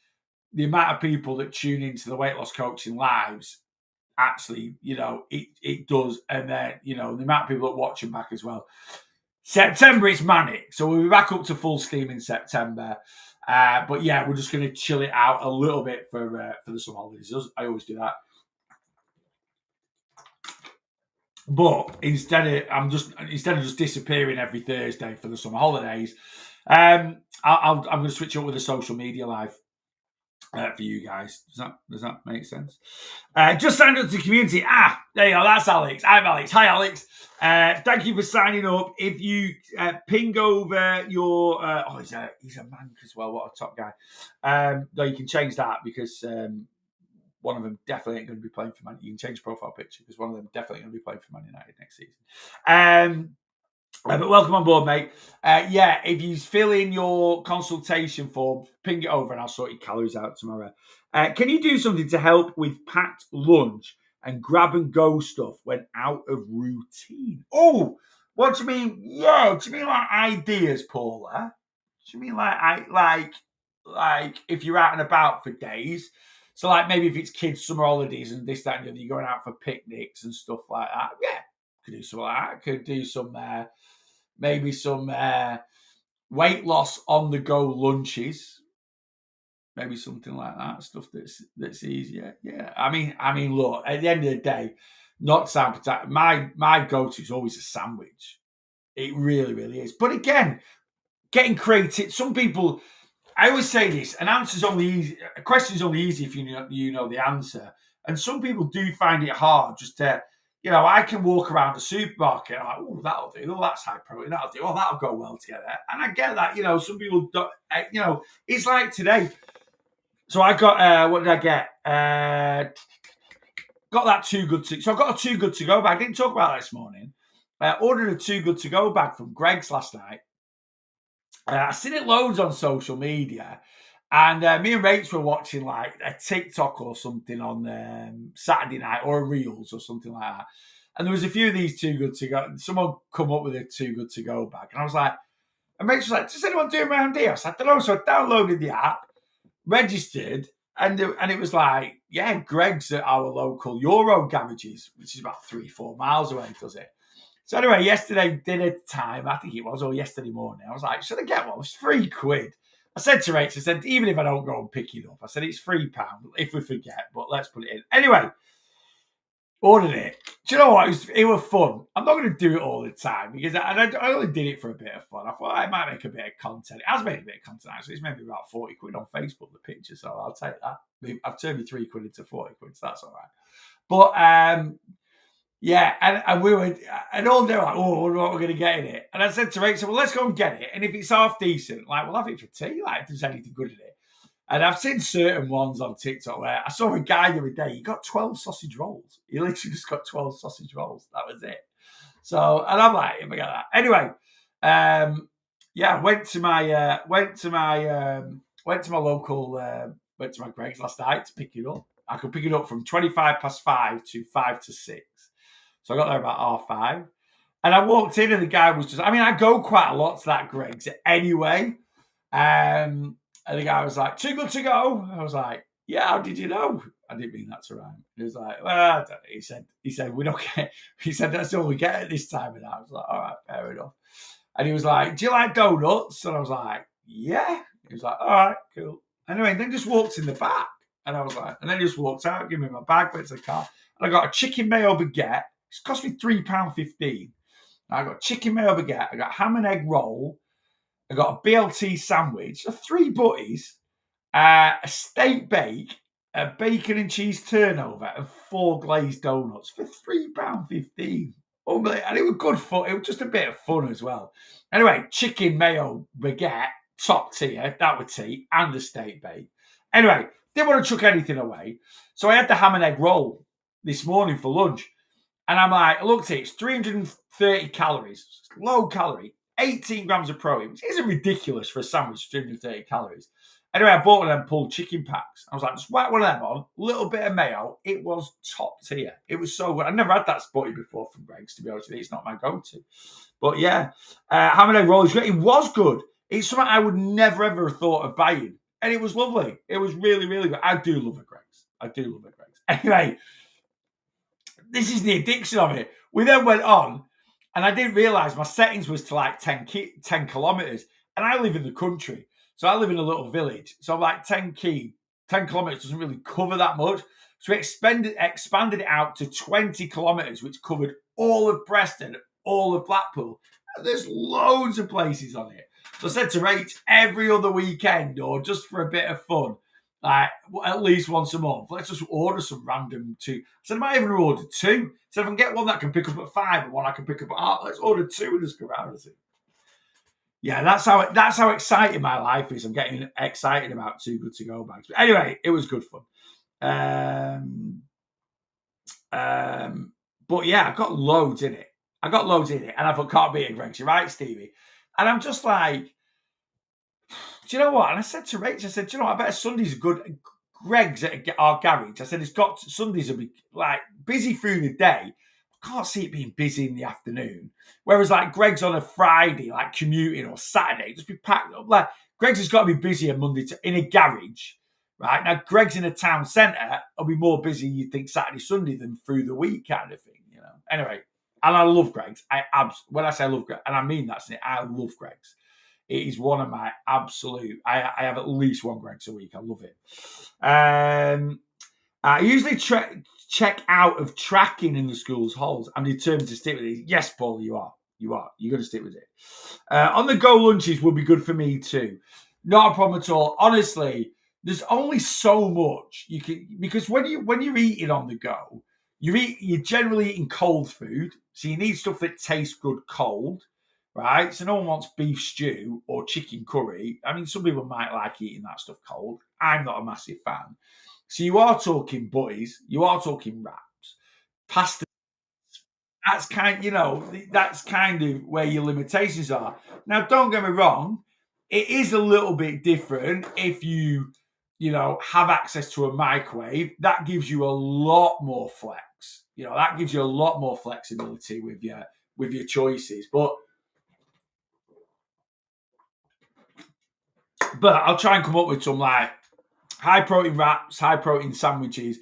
Speaker 1: the amount of people that tune into the weight loss coaching lives actually, you know, it does. And then, you know, the amount of people that watch them back as well. September, it's manic. So we'll be back up to full steam in September. But yeah, we're just going to chill it out a little bit for the summer holidays. I always do that. But instead of just disappearing every Thursday for the summer holidays, I'm going to switch up with a social media live for you guys. Does that make sense? Just signed up to the community. There you go. That's Alex. I'm Alex. Hi, Alex. Thank you for signing up. If you ping over your he's a man as well. What a top guy. No, you can change that because one of them definitely ain't going to be playing for Man United. You can change profile picture because one of them definitely going to be playing for Man United next season. But welcome on board, mate. If you fill in your consultation form, ping it over and I'll sort your calories out tomorrow. Can you do something to help with packed lunch and grab and go stuff when out of routine? Oh, what do you mean? Yeah, do you mean like ideas, Paula? Do you mean like if you're out and about for days? So, like, maybe if it's kids' summer holidays and this, that, and the other, you're going out for picnics and stuff like that. Yeah, could do something like that. Could do some, maybe some weight loss on the go lunches. Maybe something like that. Stuff that's easier. Yeah. I mean, look. At the end of the day, not sound potato. My go-to is always a sandwich. It really, really is. But again, getting creative. Some people. I always say this: an answer's only easy. A question's only easy if you know the answer. And some people do find it hard just to, you know, I can walk around a supermarket and I'm like, oh, that'll do. Oh, that's high protein. That'll do. Oh, that'll go well together. And I get that. You know, some people don't. You know, it's like today. So I got what did I get? Got that Too Good to. So I got a Too Good to Go bag. I didn't talk about that this morning. Ordered a Too Good to Go bag from Greggs last night. I've seen it loads on social media, and me and Rach were watching like a TikTok or something on Saturday night or Reels or something like that. And there was a few of these Too Good to Go. Someone come up with a Too Good to Go bag, and I was like, and Rach was like, "Does anyone do them around here?" I said, "I don't know." So I downloaded the app, registered, and it was like, yeah, Greggs at our local Euro garages, which is about 3-4 miles away, does it? So anyway, yesterday dinner time, I think it was, or yesterday morning, I was like, should I get one? It was £3. I said to Rach, I said, even if I don't go and pick it up, I said, it's £3 if we forget, but let's put it in. Anyway, ordered it. Do you know what? It was fun. I'm not going to do it all the time because I only did it for a bit of fun. I thought I might make a bit of content. It has made a bit of content, actually. It's maybe about 40 quid on Facebook, the picture, so I'll take that. I've turned me 3 quid into 40 quid, so that's all right. But, yeah, and we were, and all day like, oh, what are we going to get in it? And I said to Rachel, well, let's go and get it. And if it's half decent, like, we'll have it for tea, like, if there's anything good in it. And I've seen certain ones on TikTok where I saw a guy the other day, he got 12 sausage rolls. He literally just got 12 sausage rolls. That was it. So, and I'm like, forget that. Anyway, went to my Greggs last night to pick it up. I could pick it up from 5:25 to 5 to 6. So I got there about 5:30. And I walked in and the guy was just, I go quite a lot to that Greggs anyway. And the guy was like, Too Good to Go? I was like, yeah, how did you know? I didn't mean that to rhyme. He was like, well, I don't know. He said, we don't get, he said, that's all we get at this time. And I was like, all right, fair enough. And he was like, do you like donuts? And I was like, yeah. He was like, all right, cool. Anyway, then just walked in the back. And I was like, and then he just walked out, gave me my bag, went to the car. And I got a chicken mayo baguette. It's cost me £3.15. I got chicken mayo baguette. I got ham and egg roll. I got a BLT sandwich, 3 butties, a steak bake, a bacon and cheese turnover, and 4 glazed donuts for £3.15. And it was good fun. It was just a bit of fun as well. Anyway, chicken mayo baguette, top tier. That would tea and the steak bake. Anyway, didn't want to chuck anything away. So I had the ham and egg roll this morning for lunch. And I'm like, I looked at it, it's 330 calories, low calorie, 18 grams of protein, which isn't ridiculous for a sandwich, 330 calories. Anyway, I bought one of them pulled chicken packs. I was like, just whack one of them on, a little bit of mayo. It was top tier. It was so good. I've never had that spotty before from Greggs, to be honest with you. It's not my go-to. But yeah, ham and egg roll, it was good. It's something I would never, ever have thought of buying. And it was lovely. It was really, really good. I do love a Greggs. I do love a Greggs. Anyway, this is the addiction of it. We then went on, and I didn't realise my settings was to like 10 kilometres. And I live in the country. So I live in a little village. So I'm like 10 kilometres doesn't really cover that much. So we expanded it out to 20 kilometres, which covered all of Preston, all of Blackpool. And there's loads of places on it. So I said to Rach, every other weekend or just for a bit of fun, like at least once a month, let's just order some random two. I said, I might even order two. So if I can get one that I can pick up at 5 and one I can pick up at 8, let's order two and just go around with it. Yeah, that's how exciting my life is. I'm getting excited about Too Good To Go bags. But anyway, it was good fun. But yeah, I got loads in it. And I thought, can't beat it, Greggs. You're right, Stevie. And I'm just like, do you know what? And I said to Rach, I said, do you know what? I bet Sundays are good. Greggs at our garage, I said, Sundays will be like busy through the day. I can't see it being busy in the afternoon. Whereas like Greggs on a Friday, like commuting or Saturday, just be packed up. Like Greggs has got to be busy on Monday in a garage, right? Now Greggs in a town centre will be more busy, you'd think, Saturday, Sunday than through the week kind of thing, you know. Anyway, and I love Greggs. When I say I love Greggs, and I mean that's it, I love Greggs. It is one of my absolute. I have at least one Greggs a week. I love it. I usually check out of tracking in the school's halls. I'm determined to stick with it. Yes, Paul, you are. You're going to stick with it. On the go lunches will be good for me too. Not a problem at all. Honestly, there's only so much you can, because when you're eating on the go, you're generally eating cold food, so you need stuff that tastes good cold. Right, so no one wants beef stew or chicken curry. I mean, some people might like eating that stuff cold. I'm not a massive fan. So you are talking butties, you are talking wraps, pasta. That's that's kind of where your limitations are. Now, don't get me wrong, it is a little bit different if you have access to a microwave. That gives you a lot more flex. That gives you a lot more flexibility with your choices, but I'll try and come up with some like high protein wraps, high protein sandwiches.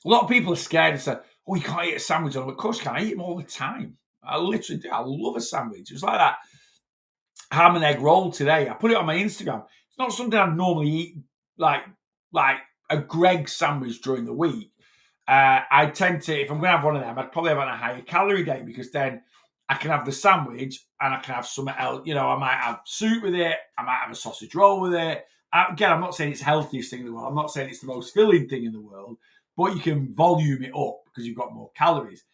Speaker 1: A lot of people are scared and say, "Oh, you can't eat a sandwich." Of course, you can. I eat them all the time. I literally do. I love a sandwich. It's like that ham and egg roll today. I put it on my Instagram. It's not something I'd normally eat like a Greggs sandwich during the week. I tend to, if I'm going to have one of them, I'd probably have on a higher calorie day because then I can have the sandwich and I can have something else. I might have soup with it. I might have a sausage roll with it. Again, I'm not saying it's the healthiest thing in the world. I'm not saying it's the most filling thing in the world, but you can volume it up because you've got more calories.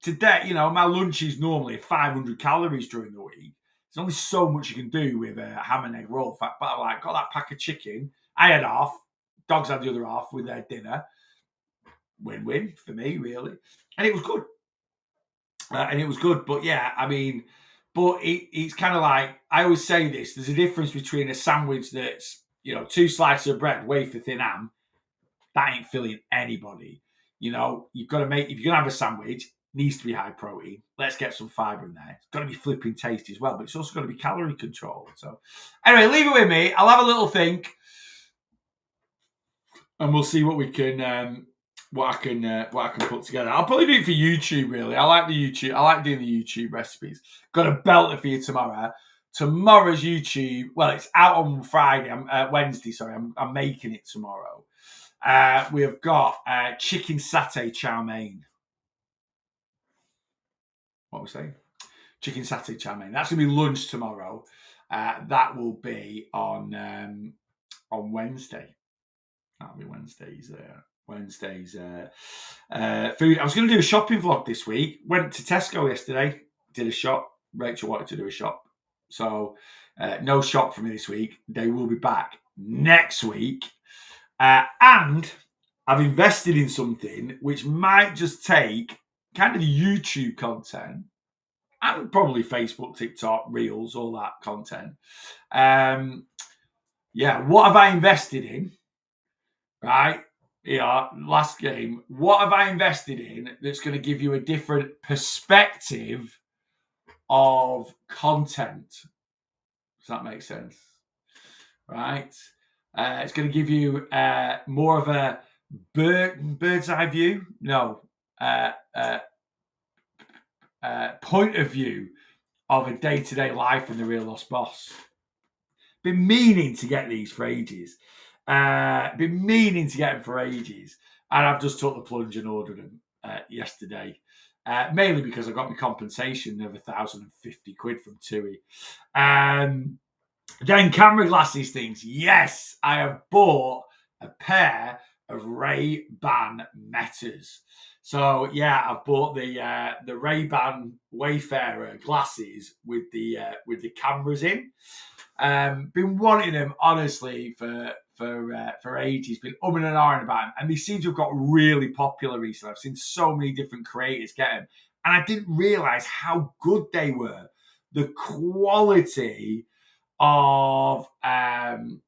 Speaker 1: Today, my lunch is normally 500 calories during the week. There's only so much you can do with a ham and egg roll. But I got that pack of chicken. I had half. Dogs had the other half with their dinner. Win-win for me, really. And it was good. But yeah, I mean, it's kind of like, I always say this, there's a difference between a sandwich that's, 2 slices of bread, wafer thin ham, that ain't filling anybody. You've got to if you're going to have a sandwich, it needs to be high protein. Let's get some fibre in there. It's got to be flipping tasty as well, but it's also got to be calorie controlled. So anyway, leave it with me. I'll have a little think and we'll see what we can, what I can put together. I'll probably do it for YouTube, really. I like doing the YouTube recipes. Got a belter for you tomorrow. Tomorrow's YouTube, well, it's out on Friday, Wednesday, sorry. I'm making it tomorrow. We have got chicken satay chow mein. What are we saying? Chicken satay chow mein. That's going to be lunch tomorrow. That will be on Wednesday. That'll be Wednesday's food. I was going to do a shopping vlog this week. Went to Tesco yesterday, did a shop. Rachel wanted to do a shop. So no shop for me this week. They will be back next week. And I've invested in something which might just take kind of the YouTube content and probably Facebook, TikTok, Reels, all that content. What have I invested in? Right? Yeah, last game. What have I invested in that's going to give you a different perspective of content? Does that make sense? Right? It's going to give you more of a bird's eye view. No, point of view of a day-to-day life in the Real Lost Boss. Been meaning to get these for ages. Been meaning to get them for ages. And I've just took the plunge and ordered them yesterday. Mainly because I got my compensation of 1,050 quid from TUI. Then camera glasses things. Yes, I have bought a pair of Ray-Ban Metas. So yeah, I've bought the Ray-Ban Wayfarer glasses with the cameras in. Been wanting them honestly for ages. Been umming and ahhing about them, and they seem to have got really popular recently. I've seen so many different creators get them, and I didn't realize how good they were. The quality of the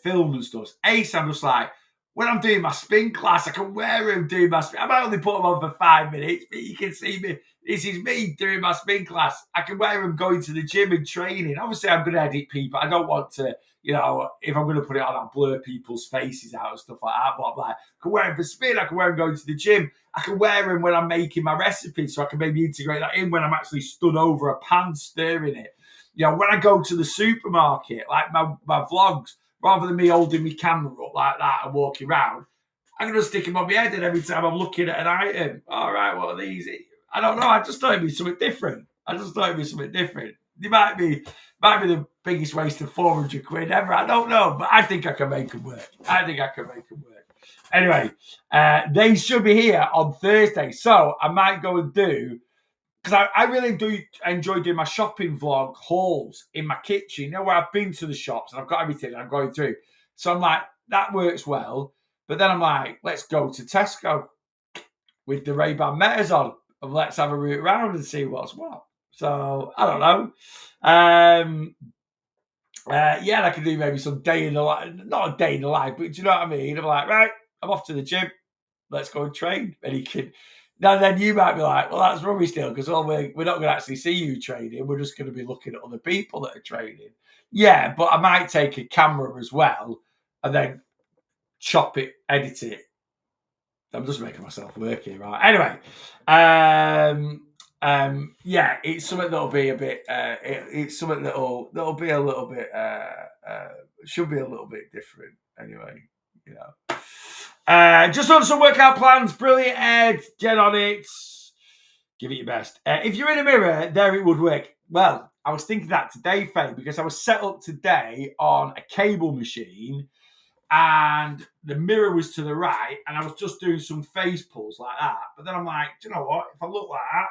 Speaker 1: film and stuff. Ace, I'm just like, when I'm doing my spin class, I can wear them doing my spin. I might only put them on for 5 minutes, but you can see me. This is me doing my spin class. I can wear them going to the gym and training. Obviously, I'm going to edit people. I don't want to, if I'm going to put it on, I'll blur people's faces out and stuff like that. But I'm like, I can wear them for spin. I can wear them going to the gym. I can wear them when I'm making my recipes, so I can maybe integrate that in when I'm actually stood over a pan stirring it. When I go to the supermarket, like my vlogs, rather than me holding my camera up like that and walking around, I'm going to stick them on my head, and every time I'm looking at an item, all right, what are these? I don't know. I just thought it'd be something different. They might be the biggest waste of 400 quid ever. I don't know, but I think I can make them work. Anyway, they should be here on Thursday, so I might go and do, because I really do enjoy doing my shopping vlog hauls in my kitchen, where I've been to the shops and I've got everything I'm going through. So I'm like, that works well. But then I'm like, let's go to Tesco with the Ray-Ban Metas on, and let's have a route around and see what's what. So I don't know. I could do maybe some day in the life, not a day in the life, but do you know what I mean? I'm like, right, I'm off to the gym. Let's go and train. And he can. Now then, you might be like, well, that's rubbish still, because we're not going to actually see you training. We're just going to be looking at other people that are training. Yeah, but I might take a camera as well and then chop it, edit it. I'm just making myself work here, right? Anyway, it's something that'll be a bit. It's something that'll be a little bit. Should be a little bit different. Anyway, just on some workout plans. Brilliant, Ed. Get on it. Give it your best. If you're in a mirror, there it would work. Well, I was thinking that today, Faye, because I was set up today on a cable machine, and the mirror was to the right, and I was just doing some face pulls like that. But then I'm like, do you know what? If I look like that,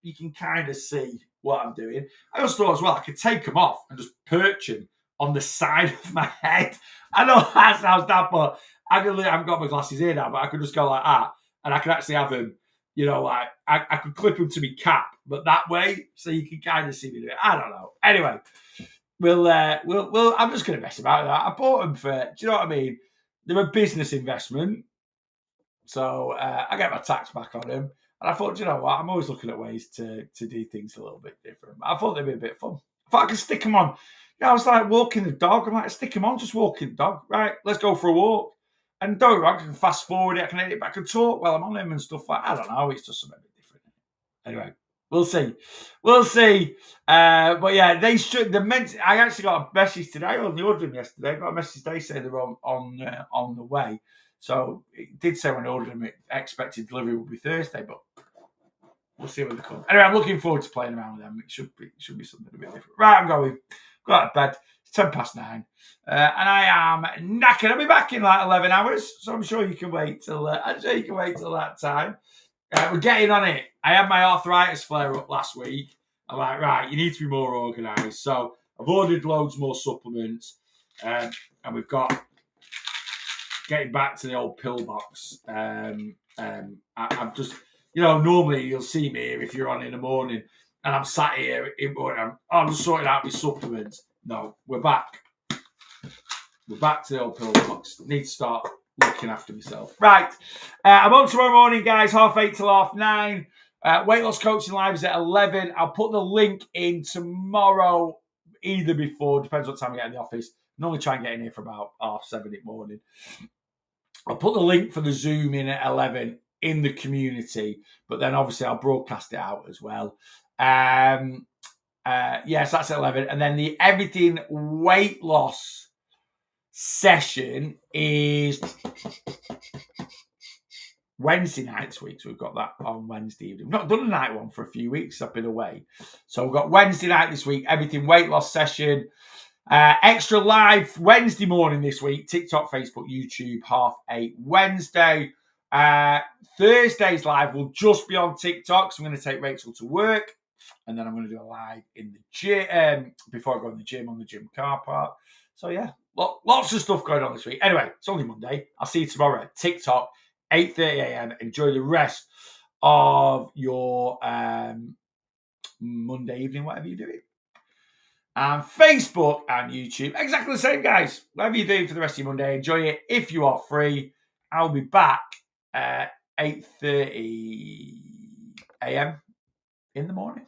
Speaker 1: you can kind of see what I'm doing. I just thought as well, I could take them off and just perch them on the side of my head. I know that sounds daft, but I haven't got my glasses here now, but I could just go like that, and I could actually have them, like I could clip them to my cap, but that way, so you can kind of see me do it. I don't know. Anyway. We'll. I'm just going to mess about with that. I bought them for. Do you know what I mean? They're a business investment, so I get my tax back on them. And I thought, do you know what? I'm always looking at ways to do things a little bit different. I thought they'd be a bit fun. I thought I could stick them on. I was like walking the dog. I'm like, stick them on, just walking the dog. Right, let's go for a walk. And don't I can fast forward it. I can edit back and talk while I'm on them and stuff like. I don't know. It's just something a bit different. Anyway. We'll see. But yeah, they should. I actually got a message today. I only ordered them yesterday. I got a message today saying they're on the way. So it did say when I ordered them, expected delivery would be Thursday, but we'll see when they come. Anyway, I'm looking forward to playing around with them. It should be something a bit different. Right, I'm going. Go out of bed. It's 9:10, and I am knackered. I'll be back in like 11 hours, so I'm sure you can wait till. That time. We're getting on it. I had my arthritis flare up last week, I'm like, right, you need to be more organised. So I've ordered loads more supplements, and we've got getting back to the old pillbox. I've just, normally you'll see me here if you're on in the morning, and I'm sat here in the morning. I'm just sorting out my supplements. No, we're back. We're back to the old pillbox. Need to start looking after myself. Right, I'm on tomorrow morning, guys. 8:30 till 9:30. Weight loss coaching live is at 11. I'll put the link in tomorrow, either before, depends what time I get in the office. Normally try and get in here for about 7:30 in the morning. I'll put the link for the Zoom in at 11 in the community, but then obviously I'll broadcast it out as well. Yes, that's at 11. And then the Everything Weight Loss session is Wednesday night this week. So we've got that on Wednesday evening. We've not done a night one for a few weeks. I've been away. So we've got Wednesday night this week, Everything Weight Loss session. Extra live Wednesday morning this week, TikTok, Facebook, YouTube, 8:30 Wednesday. Thursday's live will just be on TikTok, so I'm going to take Rachel to work, and then I'm going to do a live in the gym before I go in the gym on the gym car park. So yeah, lots of stuff going on this week. Anyway, it's only Monday. I'll see you tomorrow at TikTok, 8:30 a.m. Enjoy the rest of your Monday evening, whatever you're doing. And Facebook and YouTube, exactly the same, guys. Whatever you're doing for the rest of your Monday, enjoy it. If you are free, I'll be back at 8:30 a.m. in the morning.